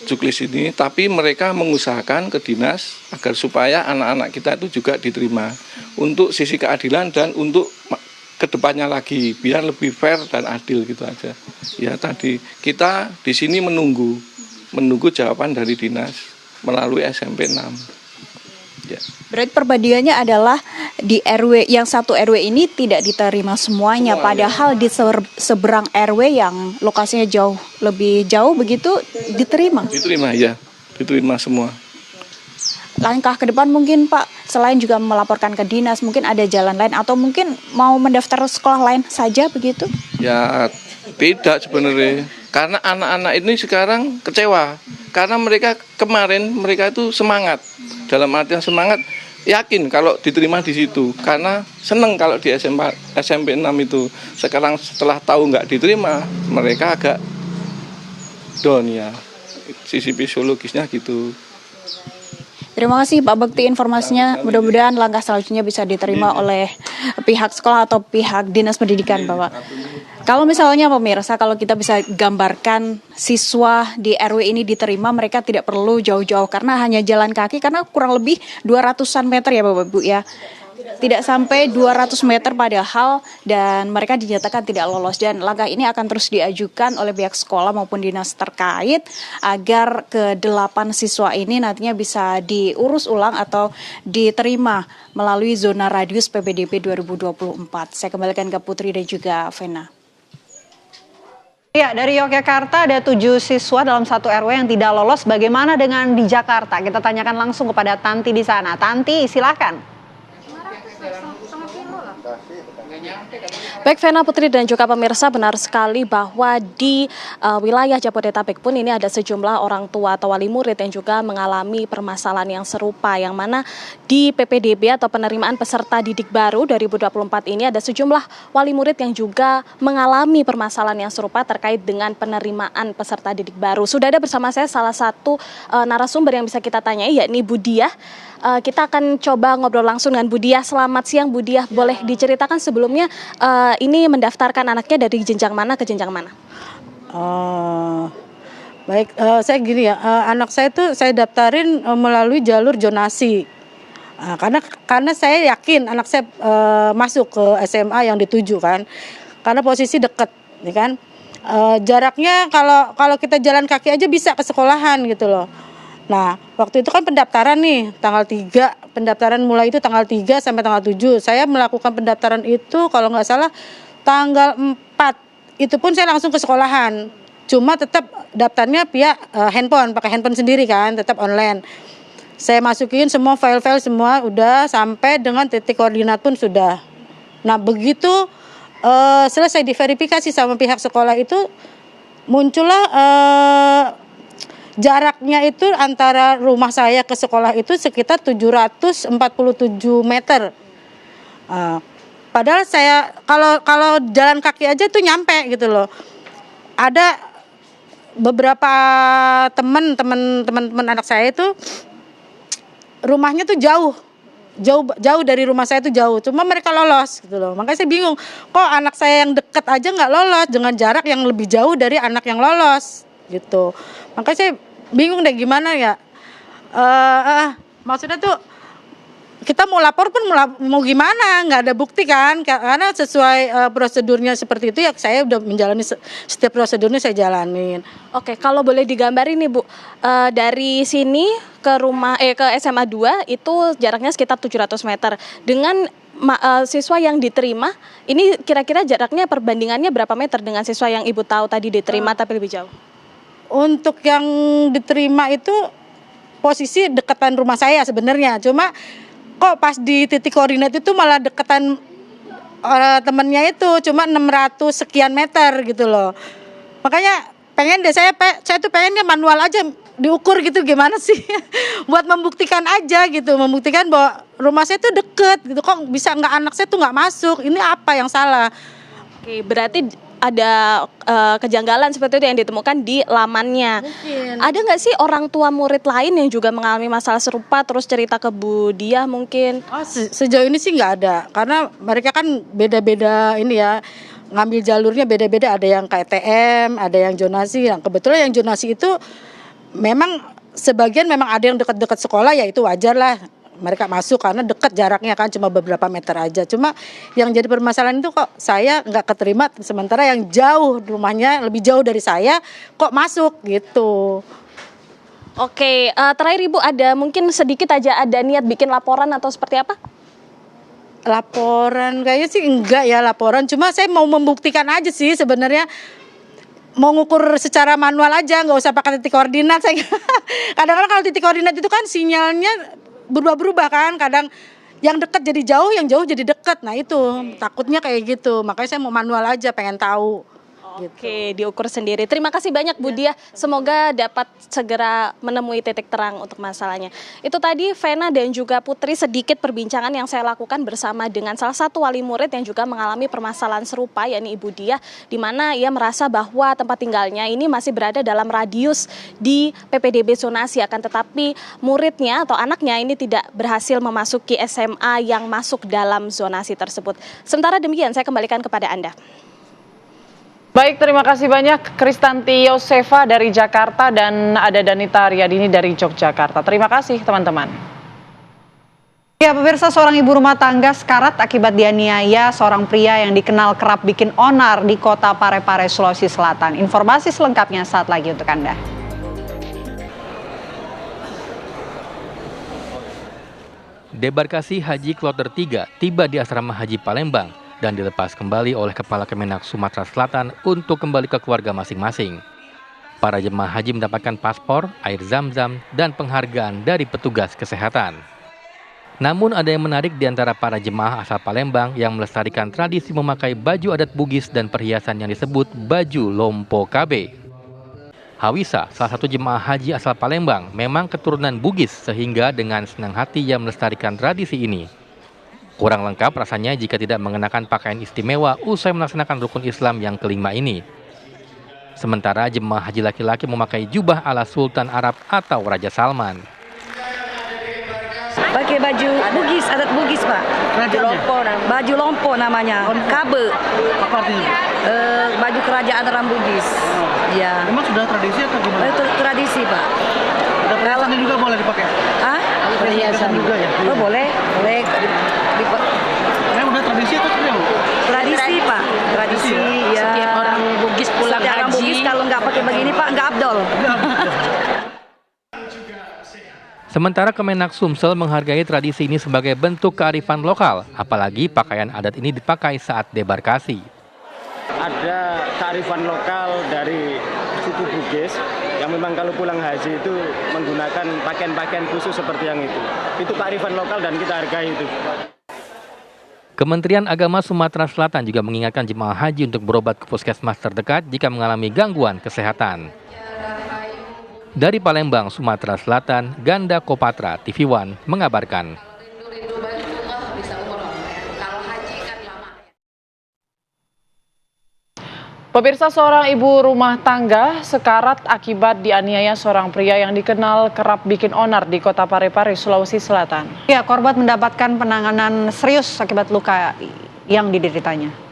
Juklis ini, tapi mereka mengusahakan ke dinas agar supaya anak-anak kita itu juga diterima untuk sisi keadilan dan untuk kedepannya lagi biar lebih fair dan adil gitu aja. Ya tadi kita di sini menunggu jawaban dari dinas melalui SMP 6. Ya. Berarti perbandingannya adalah di RW yang satu RW ini tidak diterima semuanya, padahal di seberang RW yang lokasinya lebih jauh begitu diterima. Diterima ya, diterima semua. Langkah ke depan mungkin Pak selain juga melaporkan ke dinas, mungkin ada jalan lain atau mungkin mau mendaftar sekolah lain saja begitu? Ya tidak sebenarnya, karena anak-anak ini sekarang kecewa, karena mereka kemarin mereka itu semangat, dalam artian semangat, yakin kalau diterima di situ, karena seneng kalau di SMP 6 itu. Sekarang setelah tahu nggak diterima, mereka agak down ya, sisi fisiologisnya gitu. Terima kasih Pak Bekti informasinya. Mudah-mudahan langkah selanjutnya bisa diterima oleh pihak sekolah atau pihak dinas pendidikan, Bapak. Kalau misalnya pemirsa, kalau kita bisa gambarkan siswa di RW ini diterima, mereka tidak perlu jauh-jauh karena hanya jalan kaki, karena kurang lebih 200-an meter ya Bapak Ibu ya. Tidak sampai 200 meter padahal, dan mereka dinyatakan tidak lolos, dan langkah ini akan terus diajukan oleh pihak sekolah maupun dinas terkait agar ke-8 siswa ini nantinya bisa diurus ulang atau diterima melalui zona radius PPDB 2024. Saya kembalikan ke Putri dan juga Vena. Ya, dari Yogyakarta ada 7 siswa dalam satu RW yang tidak lolos. Bagaimana dengan di Jakarta? Kita tanyakan langsung kepada Tanti di sana. Tanti, silakan. Baik Vena, Putri dan juga pemirsa, benar sekali bahwa di wilayah Jabodetabek pun ini ada sejumlah orang tua atau wali murid yang juga mengalami permasalahan yang serupa, yang mana di PPDB atau penerimaan peserta didik baru 2024 ini ada sejumlah wali murid yang juga mengalami permasalahan yang serupa terkait dengan penerimaan peserta didik baru. Sudah ada bersama saya salah satu narasumber yang bisa kita tanyai, yakni Bu Diah. Kita akan coba ngobrol langsung dengan Bu Diah. Selamat siang Bu Diah, boleh diceritakan sebelumnya ini mendaftarkan anaknya dari jenjang mana ke jenjang mana? Baik, saya gini ya, anak saya tuh saya daftarin melalui jalur zonasi. Karena saya yakin anak saya masuk ke SMA yang dituju kan, karena posisi dekat, ya kan. Jaraknya kalau kita jalan kaki aja bisa ke sekolahan gitu loh. Nah, waktu itu kan pendaftaran nih, tanggal 3, pendaftaran mulai itu tanggal 3 sampai tanggal 7. Saya melakukan pendaftaran itu kalau nggak salah tanggal 4, itu pun saya langsung ke sekolahan. Cuma tetap daftarnya via handphone, pakai handphone sendiri kan, tetap online. Saya masukin semua file-file semua, udah sampai dengan titik koordinat pun sudah. Nah, begitu selesai diverifikasi sama pihak sekolah itu, muncullah jaraknya itu antara rumah saya ke sekolah itu sekitar 747 meter. Padahal saya kalau jalan kaki aja tuh nyampe gitu loh. Ada beberapa teman anak saya itu rumahnya tuh jauh dari rumah saya tuh jauh. Cuma mereka lolos gitu loh. Makanya saya bingung, kok anak saya yang dekat aja nggak lolos dengan jarak yang lebih jauh dari anak yang lolos gitu. Makanya saya bingung deh gimana ya. Maksudnya tuh kita mau lapor pun mau gimana, nggak ada bukti kan, karena sesuai prosedurnya seperti itu ya, saya udah menjalani setiap prosedurnya saya jalanin. Oke, kalau boleh digambarin nih Bu, dari sini ke ke SMA 2 itu jaraknya sekitar 700 meter. Dengan siswa yang diterima, ini kira-kira jaraknya perbandingannya berapa meter dengan siswa yang Ibu tahu tadi diterima tapi lebih jauh? Untuk yang diterima itu posisi dekatan rumah saya sebenarnya, cuma kok pas di titik koordinat itu malah dekatan temennya itu cuma 600 sekian meter gitu loh. Makanya pengen deh saya tuh pengennya manual aja diukur gitu, gimana sih buat membuktikan aja gitu, membuktikan bahwa rumah saya tuh deket gitu, kok bisa nggak anak saya tuh nggak masuk, ini apa yang salah. Oke, berarti ada kejanggalan seperti itu yang ditemukan di lamannya. Mungkin. Ada nggak sih orang tua murid lain yang juga mengalami masalah serupa terus cerita ke Bu Diah mungkin? Sejauh ini sih nggak ada, karena mereka kan beda-beda ini ya, ngambil jalurnya beda-beda, ada yang KTM, ada yang zonasi. Yang kebetulan yang zonasi itu memang sebagian memang ada yang dekat-dekat sekolah, ya itu wajar lah. Mereka masuk karena dekat jaraknya kan, cuma beberapa meter aja. Cuma yang jadi permasalahan itu kok saya nggak keterima, sementara yang jauh rumahnya lebih jauh dari saya kok masuk gitu. Oke, terakhir Ibu ada mungkin sedikit aja ada niat bikin laporan atau seperti apa? Laporan kayaknya sih enggak ya laporan, cuma saya mau membuktikan aja sih sebenarnya. Mau ngukur secara manual aja, nggak usah pakai titik koordinat. Saya kadang-kadang kalau titik koordinat itu kan sinyalnya berubah-berubah kan, kadang yang dekat jadi jauh, yang jauh jadi dekat. Nah itu takutnya kayak gitu, makanya saya mau manual aja, pengen tahu. Oke, diukur sendiri. Terima kasih banyak Bu Diah. Semoga dapat segera menemui titik terang untuk masalahnya. Itu tadi Vena dan juga Putri sedikit perbincangan yang saya lakukan bersama dengan salah satu wali murid yang juga mengalami permasalahan serupa, yakni Ibu Diah, di mana ia merasa bahwa tempat tinggalnya ini masih berada dalam radius di PPDB zonasi, akan tetapi muridnya atau anaknya ini tidak berhasil memasuki SMA yang masuk dalam zonasi tersebut. Sementara demikian, saya kembalikan kepada Anda. Baik, terima kasih banyak Kristanti Yosefa dari Jakarta dan ada Danita Riyadini dari Yogyakarta. Terima kasih teman-teman. Ya, pemirsa, seorang ibu rumah tangga sekarat akibat dianiaya seorang pria yang dikenal kerap bikin onar di kota Parepare, Sulawesi Selatan. Informasi selengkapnya saat lagi untuk Anda. Debarkasi Haji Kloter 3 tiba di asrama Haji Palembang dan dilepas kembali oleh Kepala Kemenak Sumatera Selatan untuk kembali ke keluarga masing-masing. Para jemaah haji mendapatkan paspor, air zam-zam, dan penghargaan dari petugas kesehatan. Namun ada yang menarik di antara para jemaah asal Palembang yang melestarikan tradisi memakai baju adat Bugis dan perhiasan yang disebut baju Lompo KB. Hawisa, salah satu jemaah haji asal Palembang, memang keturunan Bugis sehingga dengan senang hati ia melestarikan tradisi ini. Kurang lengkap rasanya jika tidak mengenakan pakaian istimewa usai melaksanakan rukun Islam yang kelima ini. Sementara jemaah haji laki-laki memakai jubah ala Sultan Arab atau Raja Salman. Pakai baju Bugis, adat Bugis, Pak. Baju lompo namanya. Kabe. Apa artinya? Baju kerajaan orang Bugis. Ya. Memang sudah tradisi atau gimana? Itu tradisi, Pak. Ada perhiasan juga boleh dipakai? Hah? Perhiasan juga ya? Oh, boleh. Memang udah tradisi atau sudah? Tradisi, Pak. Tradisi, ya. Setiap orang Bugis pulang Setiap orang haji. Bugis kalau nggak pakai begini, Pak, nggak abdol. Sementara Kemenak Sumsel menghargai tradisi ini sebagai bentuk kearifan lokal, apalagi pakaian adat ini dipakai saat debarkasi. Ada kearifan lokal dari suku Bugis yang memang kalau pulang haji itu menggunakan pakaian-pakaian khusus seperti yang itu. Itu kearifan lokal dan kita hargai itu. Kementerian Agama Sumatera Selatan juga mengingatkan jemaah haji untuk berobat ke puskesmas terdekat jika mengalami gangguan kesehatan. Dari Palembang, Sumatera Selatan, Ganda Kopatra, TV One mengabarkan. Pemirsa, seorang ibu rumah tangga sekarat akibat dianiaya seorang pria yang dikenal kerap bikin onar di kota Parepare, Sulawesi Selatan. Ya, korban mendapatkan penanganan serius akibat luka yang dideritanya.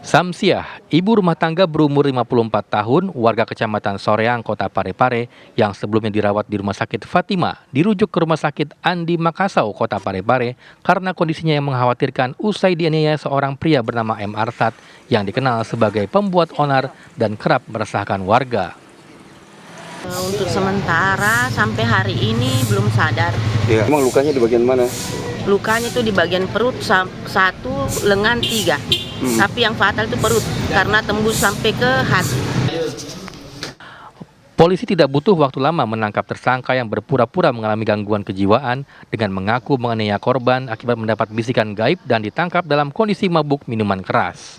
Samsiah, ibu rumah tangga berumur 54 tahun, warga Kecamatan Soreang, Kota Parepare, yang sebelumnya dirawat di Rumah Sakit Fatima, dirujuk ke Rumah Sakit Andi Makassau, Kota Parepare, karena kondisinya yang mengkhawatirkan usai dianiaya seorang pria bernama M. Arsat, yang dikenal sebagai pembuat onar dan kerap meresahkan warga. Untuk sementara sampai hari ini belum sadar. Ya, emang lukanya di bagian mana? Lukanya itu di bagian perut 1, lengan 3. Tapi yang fatal itu perut karena tembus sampai ke hati. Polisi tidak butuh waktu lama menangkap tersangka yang berpura-pura mengalami gangguan kejiwaan dengan mengaku menganiaya korban akibat mendapat bisikan gaib dan ditangkap dalam kondisi mabuk minuman keras.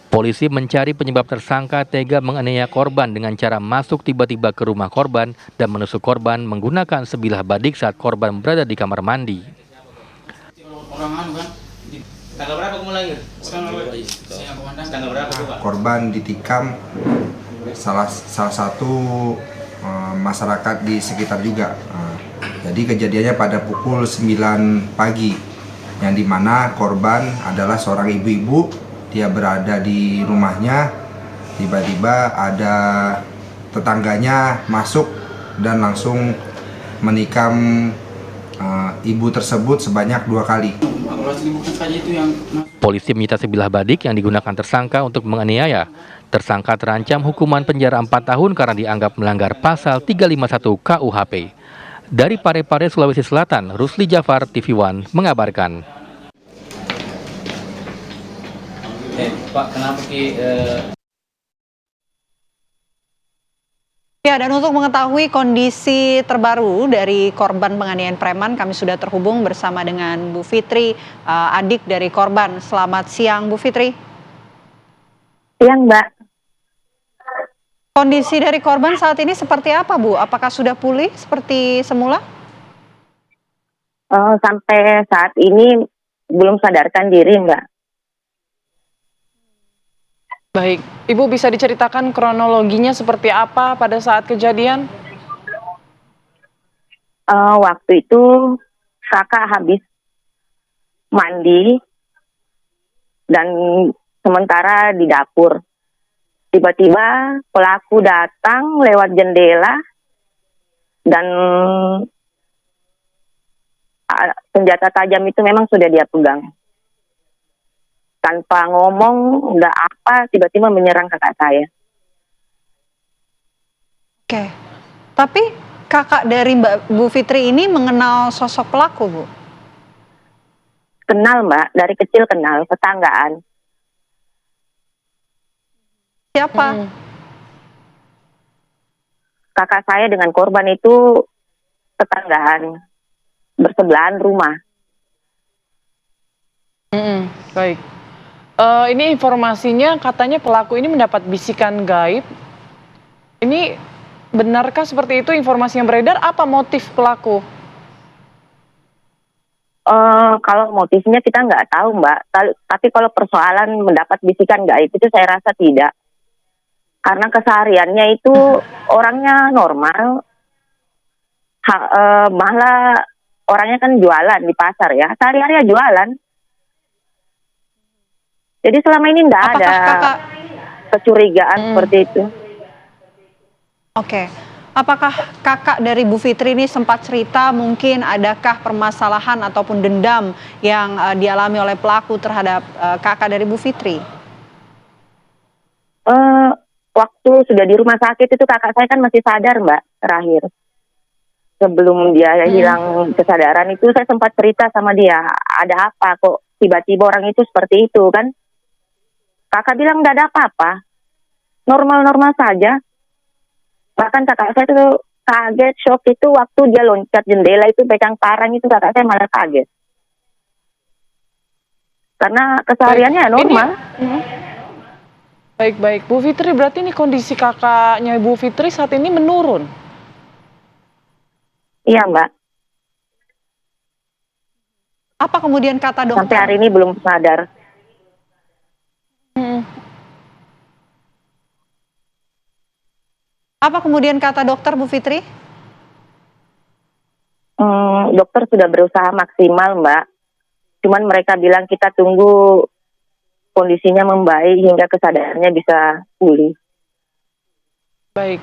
Polisi mencari penyebab tersangka tega menganiaya korban dengan cara masuk tiba-tiba ke rumah korban dan menusuk korban menggunakan sebilah badik saat korban berada di kamar mandi. Tanggal berapa kamu lahir? Tanggal berapa coba? Korban ditikam salah satu masyarakat di sekitar juga. Jadi kejadiannya pada pukul 9 pagi, yang dimana korban adalah seorang ibu-ibu. Dia berada di rumahnya, tiba-tiba ada tetangganya masuk dan langsung menikam ibu tersebut sebanyak 2 kali. Polisi menyita sebilah badik yang digunakan tersangka untuk menganiaya. Tersangka terancam hukuman penjara 4 tahun karena dianggap melanggar pasal 351 KUHP. Dari Parepare, Sulawesi Selatan, Rusli Jafar, TV One mengabarkan. Pak, kenapa Ya, dan untuk mengetahui kondisi terbaru dari korban penganiayaan preman, kami sudah terhubung bersama dengan Bu Fitri, adik dari korban. Selamat siang, Bu Fitri. Siang, Mbak. Kondisi dari korban saat ini seperti apa, Bu? Apakah sudah pulih seperti semula? Sampai saat ini belum sadarkan diri, Mbak. Baik, Ibu bisa diceritakan kronologinya seperti apa pada saat kejadian? Waktu itu kakak habis mandi dan sementara di dapur. Tiba-tiba pelaku datang lewat jendela dan senjata tajam itu memang sudah dia pegang. Tanpa ngomong, nggak apa, tiba-tiba menyerang kakak saya. Oke, tapi kakak dari Mbak Bu Fitri ini mengenal sosok pelaku, Bu? Kenal, Mbak, dari kecil kenal, tetanggaan. Siapa? Kakak saya dengan korban itu tetanggaan, bersebelahan rumah. Baik. Ini informasinya katanya pelaku ini mendapat bisikan gaib. Ini benarkah seperti itu informasi yang beredar? Apa motif pelaku? Kalau motifnya kita nggak tahu, Mbak. Tapi kalau persoalan mendapat bisikan gaib itu saya rasa tidak. Karena kesehariannya itu orangnya normal. Malah orangnya kan jualan di pasar ya. Sehari-hari jualan. Jadi selama ini tidak ada kecurigaan seperti itu. Oke. Apakah kakak dari Bu Fitri ini sempat cerita mungkin adakah permasalahan ataupun dendam yang dialami oleh pelaku terhadap kakak dari Bu Fitri? Waktu sudah di rumah sakit itu kakak saya kan masih sadar, Mbak, terakhir. Sebelum dia hilang kesadaran itu saya sempat cerita sama dia, ada apa kok tiba-tiba orang itu seperti itu kan? Kakak bilang nggak ada apa-apa, normal-normal saja. Bahkan kakak saya itu kaget, shock itu waktu dia loncat jendela itu pegang parang itu kakak saya malah kaget. Karena kesehariannya normal. Baik. Bu Fitri, berarti ini kondisi kakaknya Bu Fitri saat ini menurun? Iya, Mbak. Apa kemudian kata dokter? Sampai hari ini belum sadar. Apa kemudian kata dokter, Bu Fitri? Dokter sudah berusaha maksimal, Mbak. Cuman mereka bilang kita tunggu kondisinya membaik hingga kesadarannya bisa pulih. Baik.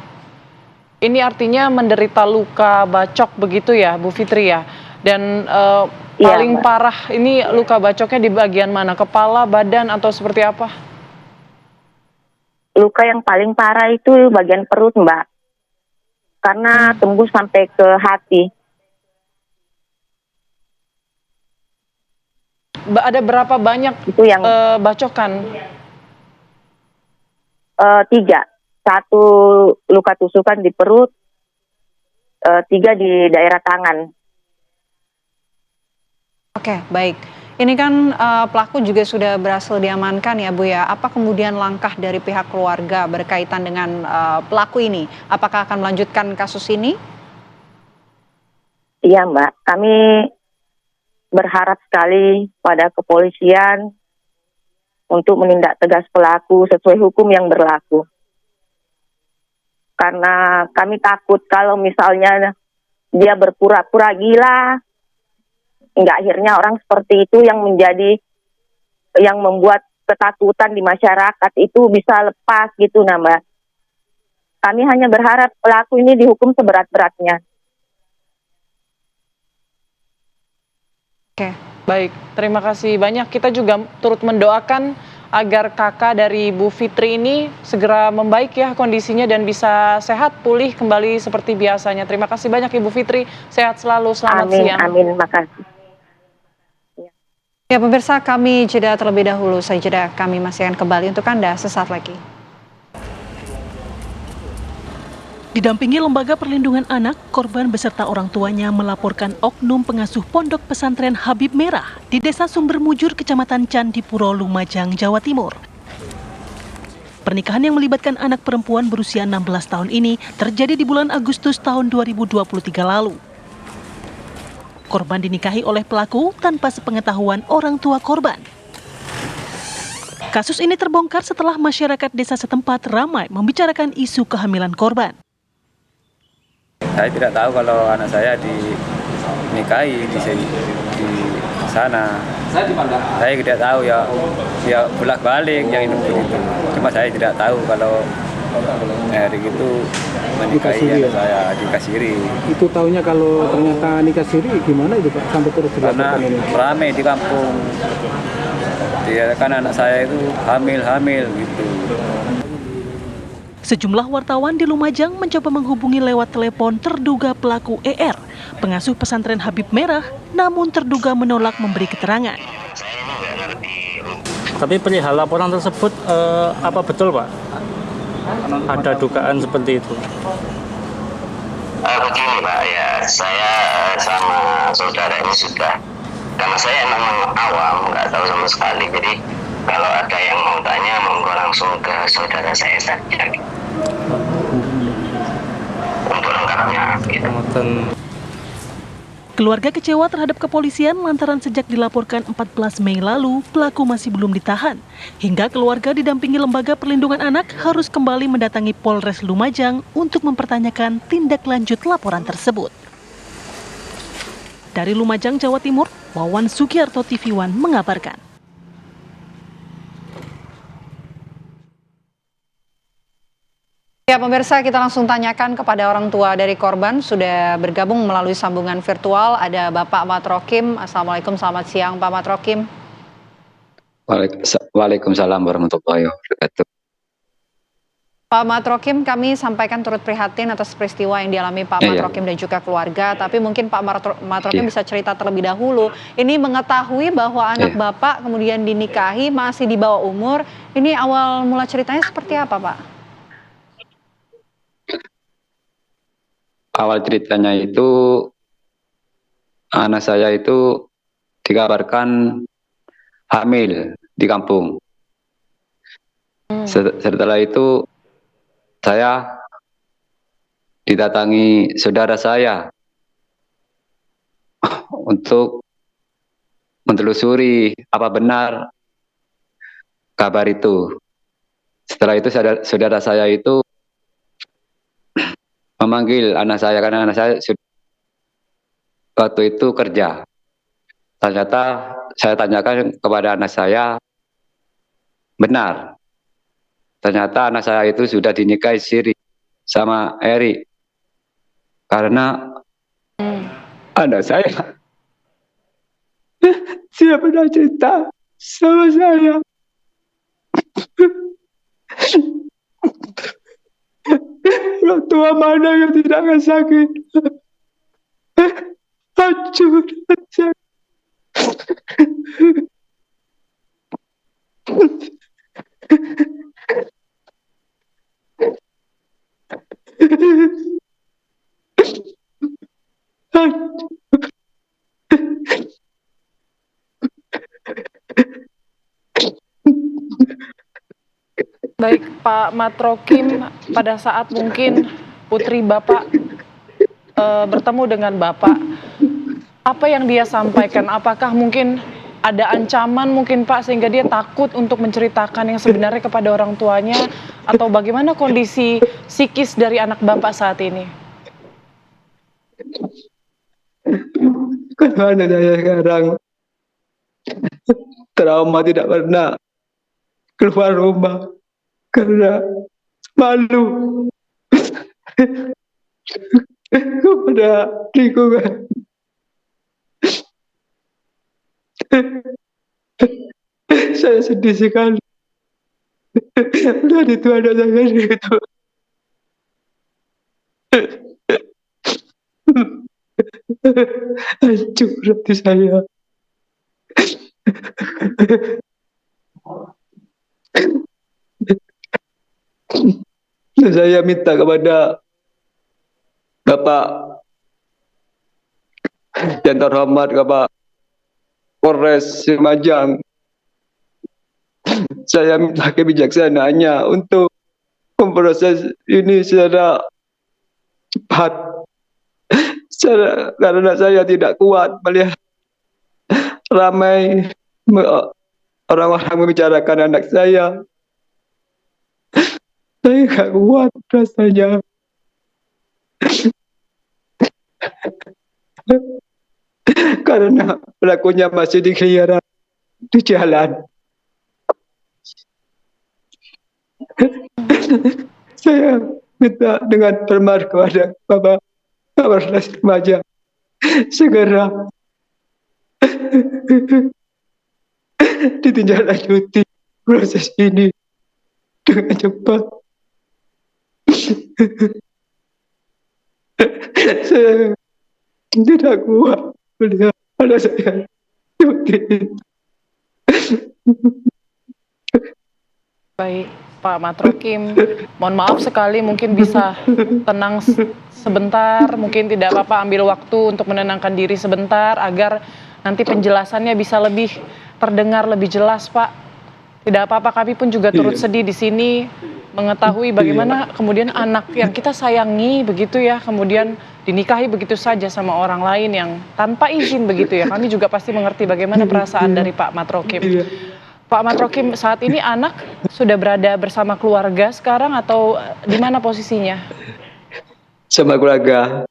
Ini artinya menderita luka bacok begitu ya, Bu Fitri ya? Dan paling parah ini luka bacoknya di bagian mana? Kepala, badan, atau seperti apa? Luka yang paling parah itu bagian perut, Mbak. Karena tembus sampai ke hati. Ada berapa banyak itu yang bacokan? 3. 1 luka tusukan di perut, 3 di daerah tangan. Oke, baik. Ini kan pelaku juga sudah berhasil diamankan ya, Bu ya. Apa kemudian langkah dari pihak keluarga berkaitan dengan pelaku ini? Apakah akan melanjutkan kasus ini? Iya, Mbak. Kami berharap sekali pada kepolisian untuk menindak tegas pelaku sesuai hukum yang berlaku. Karena kami takut kalau misalnya dia berpura-pura gila, hingga akhirnya orang seperti itu yang membuat ketakutan di masyarakat itu bisa lepas gitu, Mbak. Kami hanya berharap pelaku ini dihukum seberat-beratnya. Oke, baik. Terima kasih banyak. Kita juga turut mendoakan agar kakak dari Bu Fitri ini segera membaik ya kondisinya dan bisa sehat, pulih kembali seperti biasanya. Terima kasih banyak Ibu Fitri. Sehat selalu. Selamat siang. Amin, makasih. Ya pemirsa, kami jeda terlebih dahulu. Saya jeda, kami masih akan kembali untuk Anda sesaat lagi. Didampingi Lembaga Perlindungan Anak, korban beserta orang tuanya melaporkan oknum pengasuh Pondok Pesantren Habib Merah di Desa Sumbermujur, Kecamatan Candipuro, Lumajang, Jawa Timur. Pernikahan yang melibatkan anak perempuan berusia 16 tahun ini terjadi di bulan Agustus tahun 2023 lalu. Korban dinikahi oleh pelaku tanpa sepengetahuan orang tua korban. Kasus ini terbongkar setelah masyarakat desa setempat ramai membicarakan isu kehamilan korban. Saya tidak tahu kalau anak saya dinikahi di sana. Saya tidak tahu ya bolak-balik yang itu begitu. Cuma saya tidak tahu kalau Erik itu menikahi anak saya di Kasiri. Itu tahunya kalau ternyata nikah siri gimana itu Pak sampai terus Karena dilaporkan ini? ramai di kampung. Dia kan anak saya itu hamil gitu. Sejumlah wartawan di Lumajang mencoba menghubungi lewat telepon terduga pelaku ER, pengasuh pesantren Habib Merah, namun terduga menolak memberi keterangan. Tapi perihal laporan tersebut apa betul Pak? Ada dugaan seperti itu? Begini Pak, ya saya sama saudara ini sudah, karena saya memang awam, nggak tahu sama sekali, jadi kalau ada yang mau tanya, monggo langsung ke saudara saya saja. Untuk lengkapnya. Gitu. Keluarga kecewa terhadap kepolisian lantaran sejak dilaporkan 14 Mei lalu, pelaku masih belum ditahan. Hingga keluarga didampingi Lembaga Perlindungan Anak harus kembali mendatangi Polres Lumajang untuk mempertanyakan tindak lanjut laporan tersebut. Dari Lumajang, Jawa Timur, Wawan Sugiarto, TV One mengabarkan. Ya pemirsa, kita langsung tanyakan kepada orang tua dari korban. Sudah bergabung melalui sambungan virtual, ada Bapak Matrokim. Assalamualaikum, selamat siang Pak Matrokim. Waalaikumsalam warahmatullahi wabarakatuh. Pak Matrokim, kami sampaikan turut prihatin atas peristiwa yang dialami Pak Matrokim dan juga keluarga. Tapi mungkin Pak Matrokim bisa cerita terlebih dahulu. Ini mengetahui bahwa anak Bapak kemudian dinikahi masih di bawah umur. Ini awal mula ceritanya seperti apa Pak? Awal ceritanya itu anak saya itu dikabarkan hamil di kampung. Setelah itu saya didatangi saudara saya untuk menelusuri apa benar kabar itu. Setelah itu saudara saya itu memanggil anak saya karena anak saya waktu itu kerja. Ternyata saya tanyakan kepada anak saya, benar. Ternyata anak saya itu sudah dinikahi siri sama Eri. Karena anak saya tidak pernah cerita sama saya. Orang tua mana yang tidak akan sakit? Hancur saja. Baik Pak Matrokim, pada saat mungkin putri Bapak bertemu dengan Bapak, apa yang dia sampaikan? Apakah mungkin ada ancaman mungkin Pak sehingga dia takut untuk menceritakan yang sebenarnya kepada orang tuanya? Atau bagaimana kondisi psikis dari anak Bapak saat ini? Kalau anak saya sekarang trauma, tidak pernah keluar rumah karena malu kepada lingkungan. Saya sedih sekali. Dan itu anak saya itu. Hancur hati saya. Saya minta kepada Bapak yang terhormat Bapak Polres Lumajang, saya minta kebijaksanaannya untuk memproses ini secara cepat. Karena saya tidak kuat melihat ramai orang-orang membicarakan anak saya. Saya nggak kuat rasanya. Karena pelakunya masih dikeliaran di jalan. Saya minta dengan hormat kepada Bapak Kapolres Lumajang segera ditindaklanjuti proses ini dengan cepat. Saya tidak kuat melihat anak saya seperti ini. Baik, Pak Matrokim, mohon maaf sekali mungkin bisa tenang sebentar, mungkin tidak apa-apa ambil waktu untuk menenangkan diri sebentar agar nanti penjelasannya bisa lebih terdengar lebih jelas, Pak. Tidak apa-apa, kami pun juga turut sedih di sini mengetahui bagaimana kemudian anak yang kita sayangi begitu ya, kemudian dinikahi begitu saja sama orang lain yang tanpa izin begitu ya. Kami juga pasti mengerti bagaimana perasaan dari Pak Matrokim. Pak Matrokim, saat ini anak sudah berada bersama keluarga sekarang atau di mana posisinya? Sama keluarga.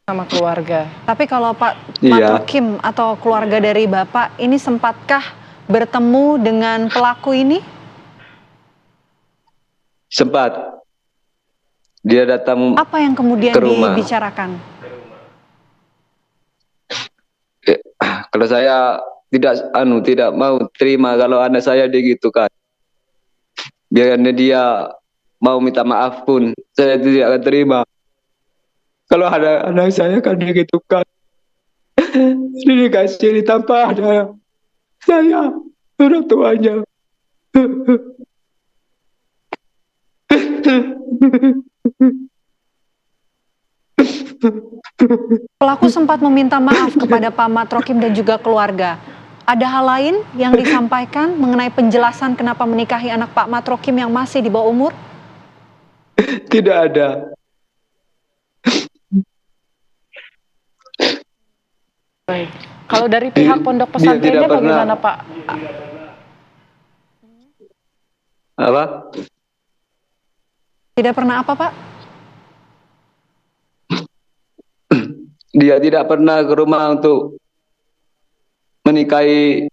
Sama keluarga. Tapi kalau Pak Matrokim atau keluarga dari Bapak ini sempatkah bertemu dengan pelaku ini? Sempat. Dia datang Apa yang kemudian ke rumah. dibicarakan? Kalau saya tidak mau terima kalau anak saya digitukan. Biarnya dia mau minta maaf pun saya tidak akan terima. Kalau ada anak saya kan digitukan. Dikasih tanpa ada saya orang tuanya. Pelaku sempat meminta maaf kepada Pak Matrokim dan juga keluarga. Ada hal lain yang disampaikan mengenai penjelasan kenapa menikahi anak Pak Matrokim yang masih di bawah umur? Tidak ada. Baik. Kalau dari pihak pondok pesantrennya bagaimana, Pak? Apa? Tidak pernah apa, Pak? Dia tidak pernah ke rumah untuk menikahi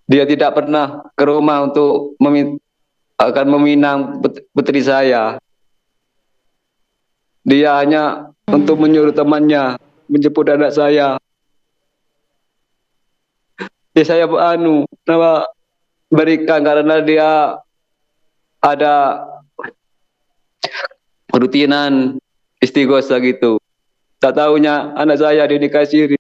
dia tidak pernah ke rumah untuk akan meminang putri saya. Dia hanya untuk menyuruh temannya menjemput anak saya. Ya saya berikan karena dia ada rutinan istighosa gitu. Tak tahunya anak saya dinikahi siri.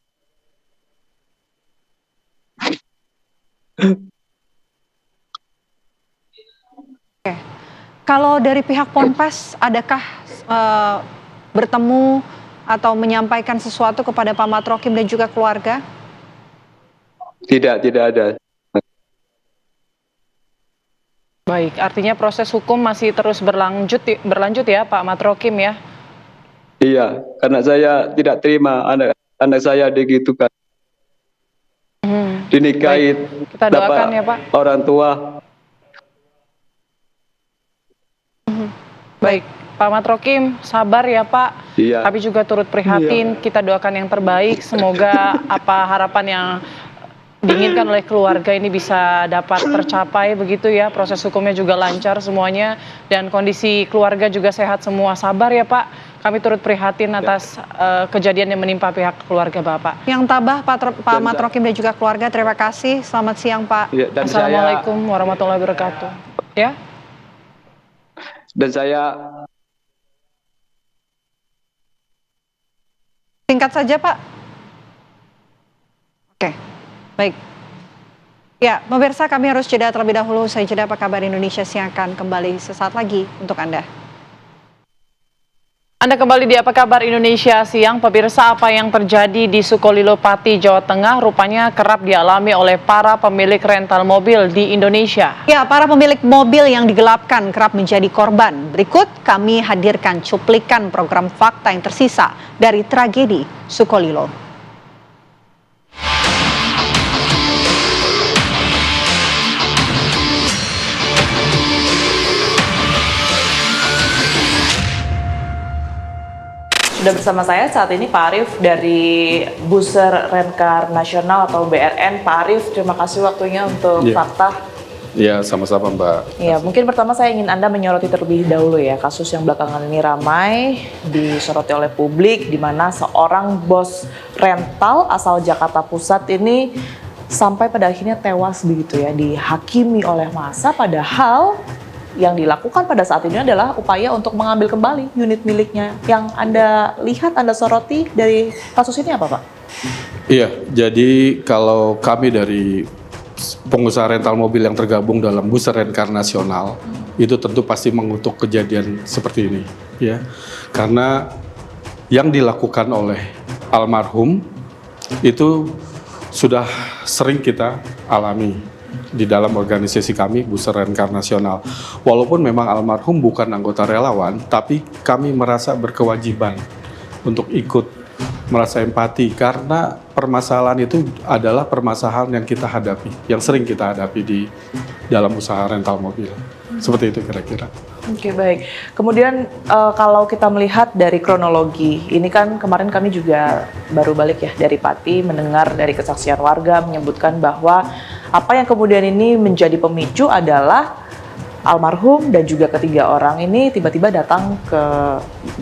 Oke. Kalau dari pihak Ponpes, adakah bertemu atau menyampaikan sesuatu kepada Pak Matrokim dan juga keluarga? Tidak ada. Baik, artinya proses hukum masih terus berlanjut ya Pak Matrokim ya? Iya, karena saya tidak terima anak saya digitukan. Dinikahi. Baik, kita doakan ya Pak. Orang tua. Baik, Pak Matrokim, sabar ya Pak. Iya. Kami juga turut prihatin, kita doakan yang terbaik. Semoga apa harapan yang diinginkan oleh keluarga ini bisa dapat tercapai begitu ya. Proses hukumnya juga lancar semuanya. Dan kondisi keluarga juga sehat semua. Sabar ya Pak. Kami turut prihatin atas kejadian yang menimpa pihak keluarga Bapak. Yang tabah Pak Matrokim dan juga keluarga, terima kasih. Selamat siang Pak. Ya, Assalamualaikum warahmatullahi wabarakatuh. Ya. Dan saya singkat saja Pak. Oke, baik. Ya, pemirsa, kami harus jeda terlebih dahulu. Saya jeda Apa Kabar Indonesia Siang akan kembali sesaat lagi untuk Anda. Anda kembali di Apa Kabar Indonesia Siang. Pemirsa, apa yang terjadi di Sukolilo, Pati, Jawa Tengah rupanya kerap dialami oleh para pemilik rental mobil di Indonesia. Ya, para pemilik mobil yang digelapkan kerap menjadi korban. Berikut kami hadirkan cuplikan program fakta yang tersisa dari tragedi Sukolilo. Sudah bersama saya saat ini Pak Arief dari Buser Rencar Nasional atau BRN. Pak Arief, terima kasih waktunya untuk fakta. Iya, sama-sama Mbak. Ya, mungkin pertama saya ingin Anda menyoroti terlebih dahulu ya kasus yang belakangan ini ramai disoroti oleh publik, di mana seorang bos rental asal Jakarta Pusat ini sampai pada akhirnya tewas begitu ya, dihakimi oleh massa, padahal yang dilakukan pada saat ini adalah upaya untuk mengambil kembali unit miliknya. Yang Anda lihat, Anda soroti dari kasus ini apa Pak? Iya, jadi kalau kami dari pengusaha rental mobil yang tergabung dalam Buser Rencar Nasional, itu tentu pasti mengutuk kejadian seperti ini, ya. Karena yang dilakukan oleh almarhum itu sudah sering kita alami di dalam organisasi kami Buser Rencar Nasional. Walaupun memang almarhum bukan anggota relawan, tapi kami merasa berkewajiban untuk ikut merasa empati karena permasalahan itu adalah permasalahan yang kita hadapi, yang sering kita hadapi di dalam usaha rental mobil. Seperti itu kira-kira. Oke, baik. Kemudian kalau kita melihat dari kronologi, ini kan kemarin kami juga baru balik ya dari Pati, mendengar dari kesaksian warga menyebutkan bahwa apa yang kemudian ini menjadi pemicu adalah almarhum dan juga ketiga orang ini tiba-tiba datang ke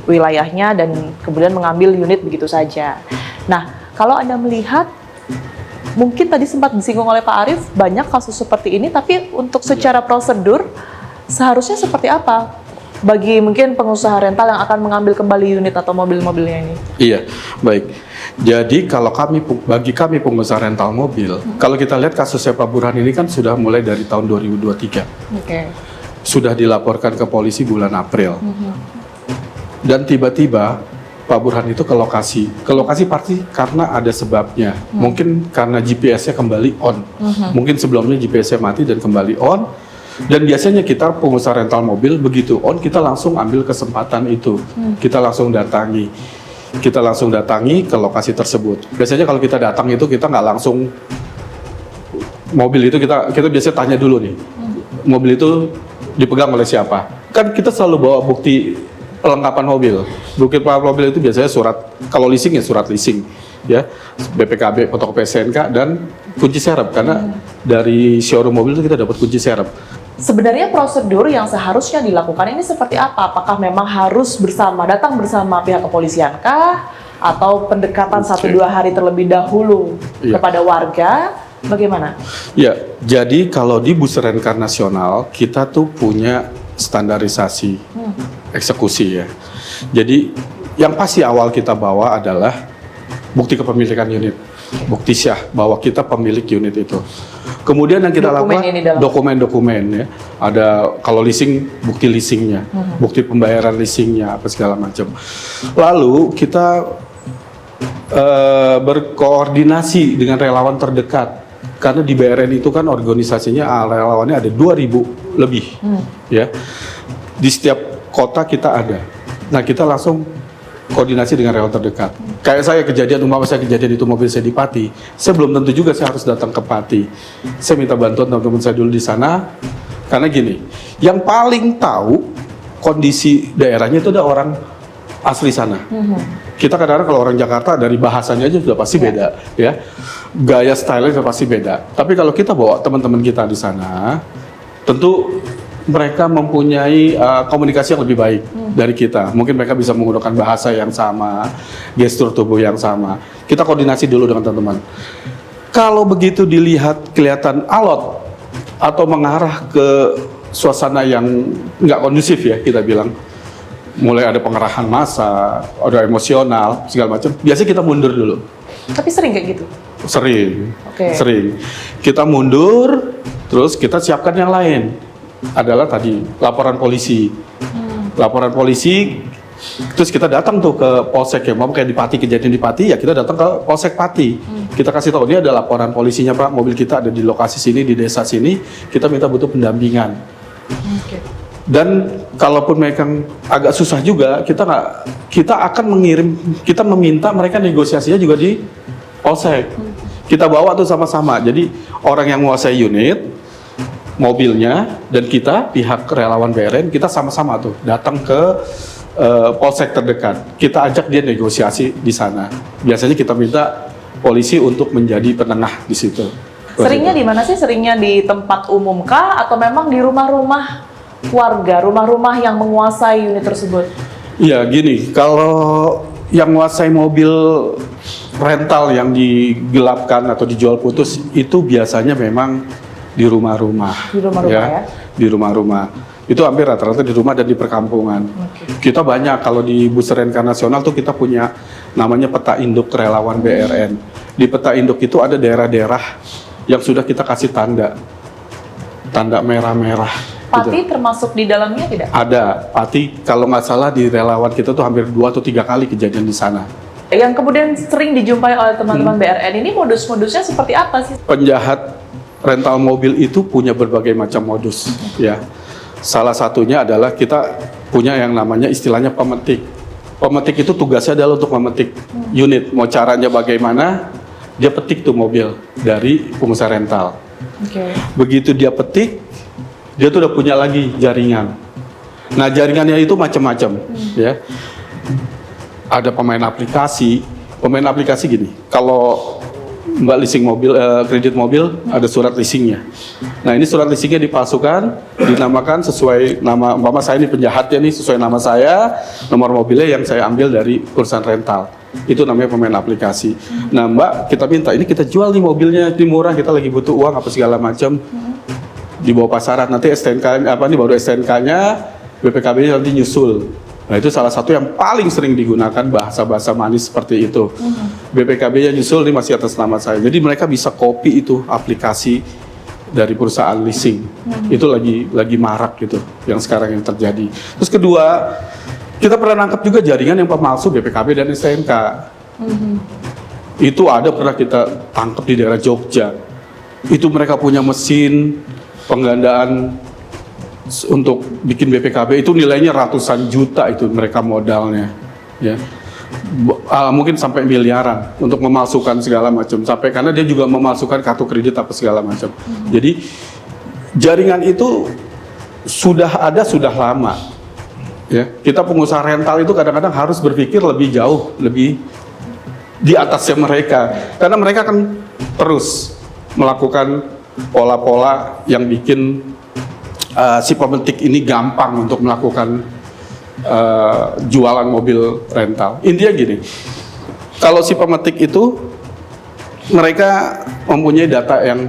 wilayahnya dan kemudian mengambil unit begitu saja. Nah, kalau Anda melihat, mungkin tadi sempat disinggung oleh Pak Arief, banyak kasus seperti ini, tapi untuk secara prosedur seharusnya seperti apa bagi mungkin pengusaha rental yang akan mengambil kembali unit atau mobil-mobilnya ini? Iya, baik. Jadi kalau bagi kami pengusaha rental mobil, kalau kita lihat kasusnya Pak Burhan ini kan sudah mulai dari tahun 2023. Oke. Sudah dilaporkan ke polisi bulan April. Dan tiba-tiba Pak Burhan itu ke lokasi. Ke lokasi pasti karena ada sebabnya. Mungkin karena GPS-nya kembali on. Mungkin sebelumnya GPS-nya mati dan kembali on. Dan biasanya kita pengusaha rental mobil begitu on, kita langsung ambil kesempatan itu. Kita langsung datangi. Kita langsung datangi ke lokasi tersebut. Biasanya kalau kita datang itu kita nggak langsung mobil itu kita biasanya tanya dulu nih. Mobil itu dipegang oleh siapa? Kan kita selalu bawa bukti pelengkapan mobil. Bukti pelengkapan mobil itu biasanya surat, kalau leasing ya surat leasing, ya, BPKB, fotokopi SNK dan kunci serep. Karena dari showroom mobil itu kita dapat kunci serep. Sebenarnya prosedur yang seharusnya dilakukan ini seperti apa? Apakah memang harus datang bersama pihak kepolisian kah? Atau pendekatan 1-2 hari terlebih dahulu kepada warga? Bagaimana? Ya, jadi kalau di Buser Rencar Nasional kita tuh punya standarisasi eksekusi ya. Jadi yang pasti awal kita bawa adalah bukti kepemilikan unit, bukti syah bahwa kita pemilik unit itu. Kemudian yang kita lakukan dokumen-dokumen ya. Ada kalau leasing, bukti leasingnya, bukti pembayaran leasingnya, apa segala macam. Lalu kita berkoordinasi dengan relawan terdekat. Karena di BRN itu kan organisasinya relawannya ada 2.000 lebih, ya. Di setiap kota kita ada. Nah, kita langsung koordinasi dengan relawan terdekat. Kayak saya kejadian itu mobil saya di Pati, saya belum tentu juga saya harus datang ke Pati. Saya minta bantuan teman-teman saya dulu di sana, karena gini, yang paling tahu kondisi daerahnya itu ada orang asli sana. Kita kadang-kadang kalau orang Jakarta dari bahasanya aja sudah pasti beda, ya. Gaya style-nya sudah pasti beda. Tapi kalau kita bawa teman-teman kita di sana, tentu mereka mempunyai komunikasi yang lebih baik dari kita. Mungkin mereka bisa menggunakan bahasa yang sama, gestur tubuh yang sama. Kita koordinasi dulu dengan teman-teman. Kalau begitu dilihat kelihatan alot atau mengarah ke suasana yang nggak kondusif ya, kita bilang. Mulai ada pengerahan massa, ada emosional, segala macam. Biasanya kita mundur dulu. Tapi sering kayak gitu? Sering, Oke. sering. Kita mundur, terus kita siapkan yang lain. Adalah tadi laporan polisi. Laporan polisi, terus kita datang tuh ke polsek ya, mau kayak di Pati, kejadian di Pati ya kita datang ke polsek Pati. Kita kasih tahu, dia ada laporan polisinya Pak, mobil kita ada di lokasi sini, di desa sini, kita minta butuh pendampingan. Dan kalaupun mereka agak susah juga, kita akan kita meminta mereka negosiasinya juga di polsek. Kita bawa tuh sama-sama. Jadi orang yang menguasai unit, mobilnya, dan kita pihak relawan BRN, kita sama-sama tuh datang ke polsek terdekat. Kita ajak dia negosiasi di sana. Biasanya kita minta polisi untuk menjadi penengah di situ. Seringnya di mana sih? Seringnya di tempat umum kah atau memang di rumah-rumah warga, rumah-rumah yang menguasai unit tersebut? Iya, gini, kalau yang menguasai mobil rental yang digelapkan atau dijual putus itu biasanya memang di rumah-rumah. Di rumah-rumah ya? Di rumah-rumah. Itu hampir rata-rata di rumah dan di perkampungan. Kita banyak, kalau di Bus Renka Nasional tuh kita punya namanya peta induk relawan BRN. Di peta induk itu ada daerah-daerah yang sudah kita kasih tanda merah-merah. Pati termasuk di dalamnya tidak? Ada, Pati kalau nggak salah di relawan kita tuh hampir 2 atau 3 kali kejadian di sana. Yang kemudian sering dijumpai oleh teman-teman BRN ini modus-modusnya seperti apa sih? Penjahat rental mobil itu punya berbagai macam modus, ya. Salah satunya adalah kita punya yang namanya istilahnya pemetik. Pemetik itu tugasnya adalah untuk memetik unit. Mau caranya bagaimana, dia petik tuh mobil dari pengusaha rental. Begitu dia petik, dia tuh udah punya lagi jaringan. Nah, jaringannya itu macam-macam, ya. Ada pemain aplikasi gini. Kalau Mbak leasing mobil, kredit mobil, ada surat leasingnya. Nah, ini surat leasingnya dipalsukan, dinamakan sesuai nama, umpama saya ini penjahatnya nih, sesuai nama saya, nomor mobilnya yang saya ambil dari perusahaan rental. Itu namanya pemain aplikasi. Nah, Mbak, kita minta, ini kita jual nih mobilnya, ini murah, kita lagi butuh uang, apa segala macam. Di bawah pasaran, nanti STNK, baru STNK-nya, BPKB-nya nanti nyusul. Nah, itu salah satu yang paling sering digunakan bahasa-bahasa manis seperti itu. BPKB-nya nyusul, ini masih atas nama saya. Jadi mereka bisa copy itu aplikasi dari perusahaan leasing. Itu lagi marak gitu, yang sekarang yang terjadi. Terus kedua, kita pernah nangkap juga jaringan yang pemalsu BPKB dan STNK. Itu pernah kita tangkap di daerah Jogja. Itu mereka punya mesin penggandaan untuk bikin BPKB, itu nilainya ratusan juta itu mereka modalnya, ya. Mungkin sampai miliaran untuk memalsukan segala macam, sampai karena dia juga memalsukan kartu kredit apa segala macam. Jadi jaringan itu sudah lama, ya. Kita pengusaha rental itu kadang-kadang harus berpikir lebih jauh, lebih di atasnya mereka, karena mereka akan terus melakukan pola-pola yang bikin si pemetik ini gampang untuk melakukan jualan mobil rental. Intinya gini, kalau si pemetik itu mereka mempunyai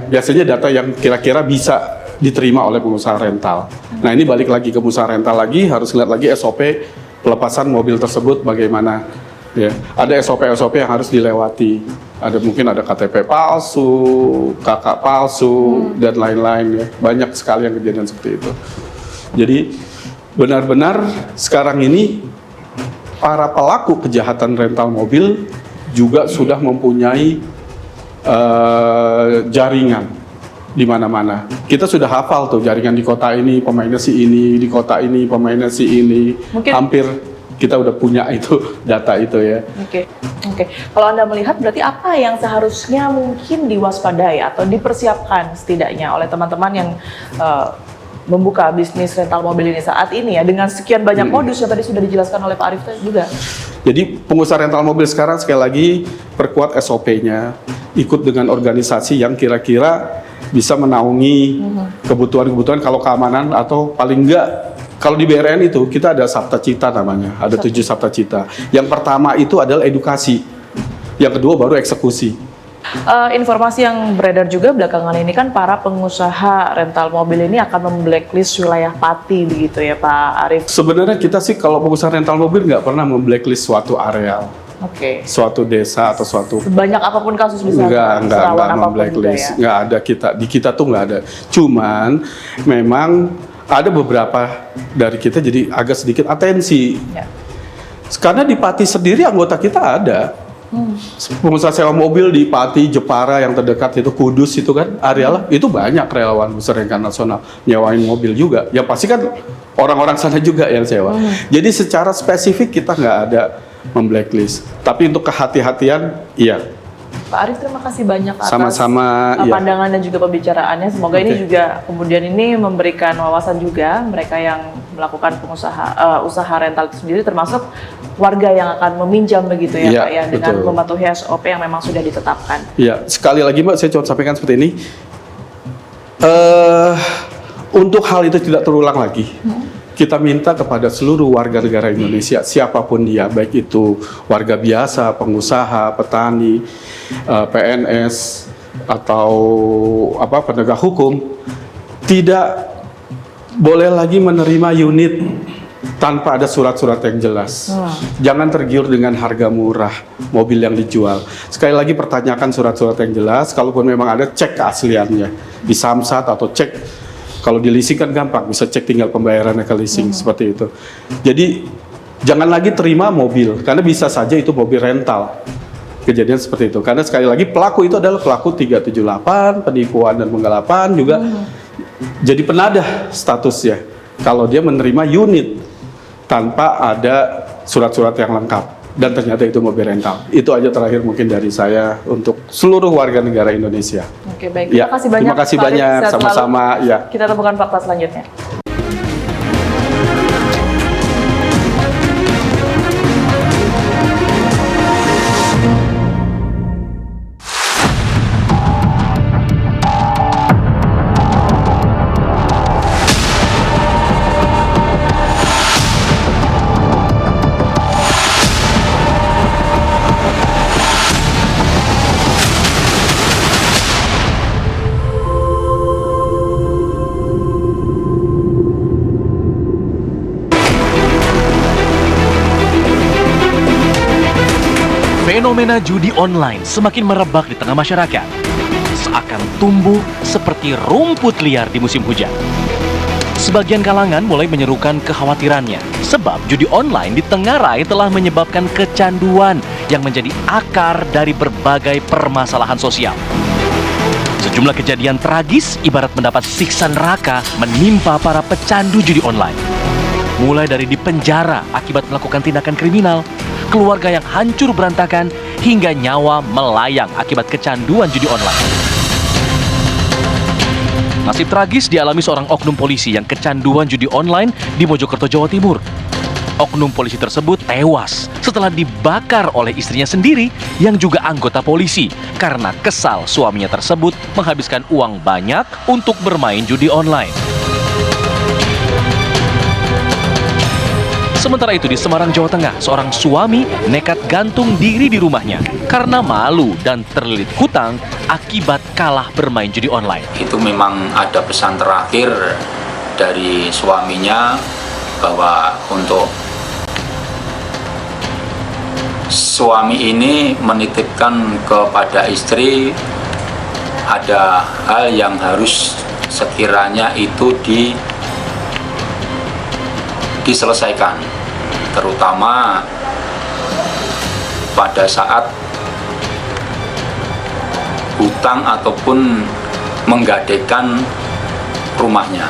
biasanya data yang kira-kira bisa diterima oleh pengusaha rental. Nah, ini balik lagi ke pengusaha rental lagi, harus lihat lagi SOP pelepasan mobil tersebut bagaimana. Ya, ada SOP yang harus dilewati. Mungkin ada KTP palsu, KK palsu, dan lain-lain, ya. Banyak sekali yang kejadian seperti itu. Jadi benar-benar sekarang ini para pelaku kejahatan rental mobil juga sudah mempunyai jaringan di mana-mana. Kita sudah hafal tuh jaringan di kota ini pemainnya si ini, di kota ini pemainnya si ini. Hampir kita udah punya itu data itu, ya. Oke. Kalau Anda melihat berarti apa yang seharusnya mungkin diwaspadai atau dipersiapkan setidaknya oleh teman-teman yang membuka bisnis rental mobil ini saat ini, ya, dengan sekian banyak modus yang tadi sudah dijelaskan oleh Pak Arief juga. Jadi pengusaha rental mobil sekarang sekali lagi perkuat SOP-nya, ikut dengan organisasi yang kira-kira bisa menaungi kebutuhan-kebutuhan kalau keamanan, atau paling enggak kalau di BRN itu kita ada Sabta Cita namanya, ada 7 Sabta Cita. Yang pertama itu adalah edukasi, yang kedua baru eksekusi. Informasi yang beredar juga belakangan ini kan para pengusaha rental mobil ini akan memblacklist wilayah Pati, begitu ya Pak Arief? Sebenarnya kita sih kalau pengusaha rental mobil nggak pernah memblacklist suatu areal. suatu desa atau suatu Sebanyak apapun kasus bisa enggak apapun memblacklist, juga ya. nggak ada di kita tuh nggak ada. Cuman memang ada beberapa dari kita jadi agak sedikit atensi. Karena di Pati sendiri anggota kita ada. Pengusaha sewa mobil di Pati, Jepara yang terdekat itu Kudus itu kan, Ariala itu banyak relawan Besar Renkan Nasional nyewain mobil juga. Ya pasti kan orang-orang sana juga yang sewa. Jadi secara spesifik kita nggak ada memblacklist. Tapi untuk kehati-hatian, iya. Pak Arief, terima kasih banyak atas Sama-sama, pandangan dan juga pembicaraannya. Semoga ini juga kemudian ini memberikan wawasan juga mereka yang melakukan usaha rental itu sendiri, termasuk warga yang akan meminjam begitu ya Pak ya, dengan mematuhi SOP yang memang sudah ditetapkan. Iya, sekali lagi Mbak, saya coba sampaikan seperti ini. Untuk hal itu tidak terulang lagi, kita minta kepada seluruh warga negara Indonesia, siapapun dia, baik itu warga biasa, pengusaha, petani, PNS, atau penegak hukum, tidak boleh lagi menerima unit tanpa ada surat-surat yang jelas. Jangan tergiur dengan harga murah mobil yang dijual. Sekali lagi pertanyakan surat-surat yang jelas, kalaupun memang ada, cek keasliannya di Samsat atau cek. Kalau di leasing kan gampang, bisa cek tinggal pembayarannya ke leasing, seperti itu. Jadi jangan lagi terima mobil, karena bisa saja itu mobil rental. Kejadian seperti itu. Karena sekali lagi pelaku itu adalah pelaku 378, penipuan dan penggelapan juga. Jadi penadah statusnya kalau dia menerima unit tanpa ada surat-surat yang lengkap. Dan ternyata itu mobil rental. Itu aja terakhir mungkin dari saya untuk seluruh warga negara Indonesia. Oke, baik. Ya, Terima kasih banyak. terima kasih banyak. Sama-sama. Ya. Kita temukan fakta selanjutnya. Fenomena judi online semakin merebak di tengah masyarakat, seakan tumbuh seperti rumput liar di musim hujan. Sebagian kalangan mulai menyerukan kekhawatirannya, sebab judi online di Tenggarai telah menyebabkan kecanduan yang menjadi akar dari berbagai permasalahan sosial. Sejumlah kejadian tragis ibarat mendapat siksa neraka menimpa para pecandu judi online. Mulai dari dipenjara akibat melakukan tindakan kriminal, keluarga yang hancur berantakan, hingga nyawa melayang akibat kecanduan judi online. Nasib tragis dialami seorang oknum polisi yang kecanduan judi online di Mojokerto, Jawa Timur. Oknum polisi tersebut tewas setelah dibakar oleh istrinya sendiri yang juga anggota polisi karena kesal suaminya tersebut menghabiskan uang banyak untuk bermain judi online. Sementara itu di Semarang, Jawa Tengah, seorang suami nekat gantung diri di rumahnya karena malu dan terlilit hutang akibat kalah bermain judi online. Itu memang ada pesan terakhir dari suaminya bahwa untuk suami ini menitipkan kepada istri ada hal yang harus sekiranya itu diselesaikan, terutama pada saat hutang ataupun menggadaikan rumahnya.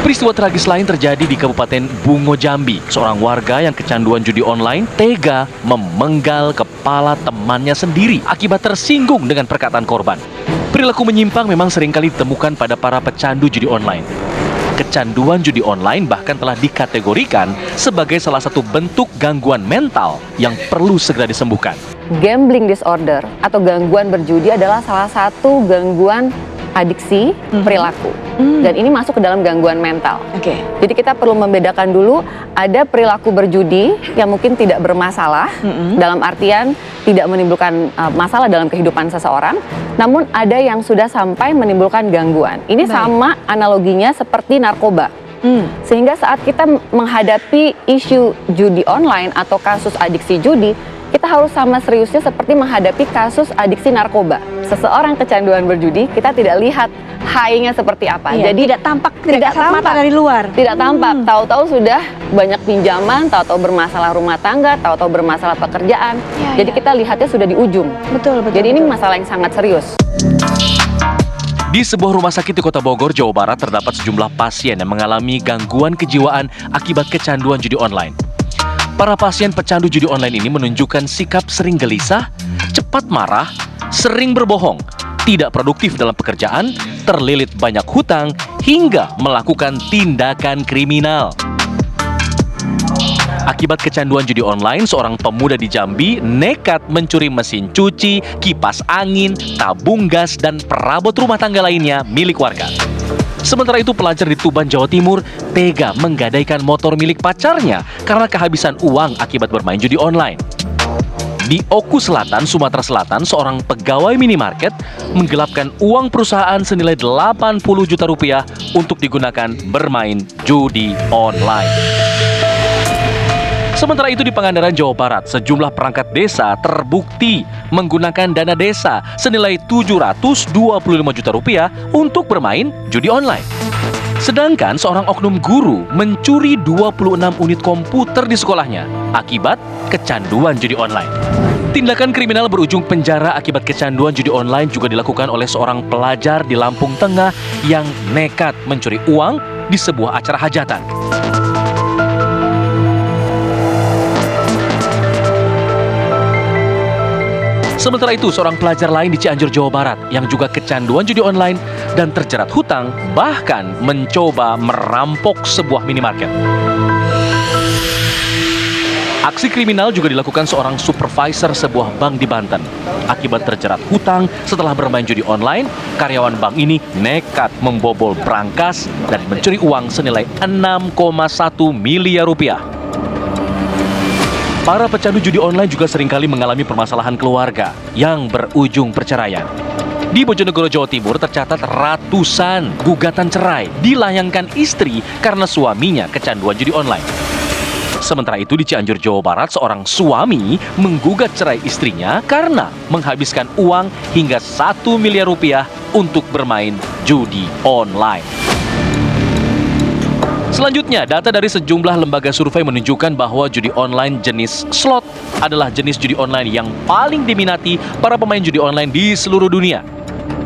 Peristiwa tragis lain terjadi di Kabupaten Bungo, Jambi. Seorang warga yang kecanduan judi online tega memenggal kepala temannya sendiri akibat tersinggung dengan perkataan korban. Perilaku menyimpang memang seringkali ditemukan pada para pecandu judi online. Kecanduan judi online bahkan telah dikategorikan sebagai salah satu bentuk gangguan mental yang perlu segera disembuhkan. Gambling disorder atau gangguan berjudi adalah salah satu gangguan adiksi perilaku. Dan ini masuk ke dalam gangguan mental. Jadi kita perlu membedakan dulu, ada perilaku berjudi yang mungkin tidak bermasalah, dalam artian tidak menimbulkan masalah dalam kehidupan seseorang, namun ada yang sudah sampai menimbulkan gangguan. Ini sama analoginya seperti narkoba. Sehingga saat kita menghadapi isu judi online atau kasus adiksi judi, kita harus sama seriusnya seperti menghadapi kasus adiksi narkoba. Seseorang kecanduan berjudi, kita tidak lihat high-nya seperti apa. Iya, Jadi tidak tampak, tidak kasat mata dari luar. Tidak tampak, tahu-tahu sudah banyak pinjaman, tahu-tahu bermasalah rumah tangga, tahu-tahu bermasalah pekerjaan. Jadi kita lihatnya sudah di ujung. Betul. Jadi ini masalah yang sangat serius. Di sebuah rumah sakit di Kota Bogor, Jawa Barat terdapat sejumlah pasien yang mengalami gangguan kejiwaan akibat kecanduan judi online. Para pasien pecandu judi online ini menunjukkan sikap sering gelisah, cepat marah, sering berbohong, tidak produktif dalam pekerjaan, terlilit banyak hutang, hingga melakukan tindakan kriminal. Akibat kecanduan judi online, seorang pemuda di Jambi nekat mencuri mesin cuci, kipas angin, tabung gas, dan perabot rumah tangga lainnya milik warga. Sementara itu, pelajar di Tuban, Jawa Timur tega menggadaikan motor milik pacarnya karena kehabisan uang akibat bermain judi online. Di Oku Selatan, Sumatera Selatan, seorang pegawai minimarket menggelapkan uang perusahaan senilai 80 juta rupiah untuk digunakan bermain judi online. Sementara itu di Pangandaran, Jawa Barat, sejumlah perangkat desa terbukti menggunakan dana desa senilai 725 juta rupiah untuk bermain judi online. Sedangkan seorang oknum guru mencuri 26 unit komputer di sekolahnya akibat kecanduan judi online. Tindakan kriminal berujung penjara akibat kecanduan judi online juga dilakukan oleh seorang pelajar di Lampung Tengah yang nekat mencuri uang di sebuah acara hajatan. Sementara itu, seorang pelajar lain di Cianjur, Jawa Barat yang juga kecanduan judi online dan terjerat hutang bahkan mencoba merampok sebuah minimarket. Aksi kriminal juga dilakukan seorang supervisor sebuah bank di Banten. Akibat terjerat hutang setelah bermain judi online, karyawan bank ini nekat membobol brankas dan mencuri uang senilai 6,1 miliar rupiah. Para pecandu judi online juga seringkali mengalami permasalahan keluarga yang berujung perceraian. Di Bojonegoro, Jawa Timur tercatat ratusan gugatan cerai dilayangkan istri karena suaminya kecanduan judi online. Sementara itu di Cianjur, Jawa Barat, seorang suami menggugat cerai istrinya karena menghabiskan uang hingga 1 miliar rupiah untuk bermain judi online. Selanjutnya, data dari sejumlah lembaga survei menunjukkan bahwa judi online jenis slot adalah jenis judi online yang paling diminati para pemain judi online di seluruh dunia.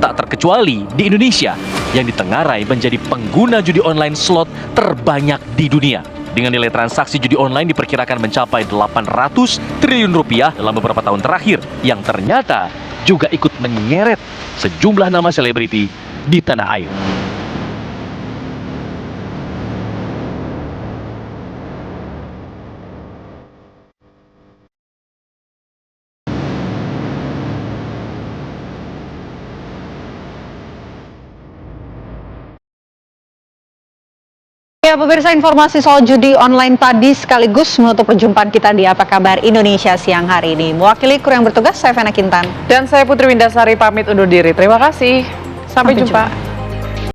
Tak terkecuali di Indonesia, yang ditengarai menjadi pengguna judi online slot terbanyak di dunia. Dengan nilai transaksi judi online diperkirakan mencapai 800 triliun rupiah dalam beberapa tahun terakhir, yang ternyata juga ikut menyeret sejumlah nama selebriti di tanah air. Ya, pemirsa, informasi soal judi online tadi sekaligus menutup perjumpaan kita di Apa Kabar Indonesia siang hari ini. Mewakili kru yang bertugas, saya Vena Kintan. Dan saya Putri Windasari pamit undur diri. Terima kasih. Sampai jumpa.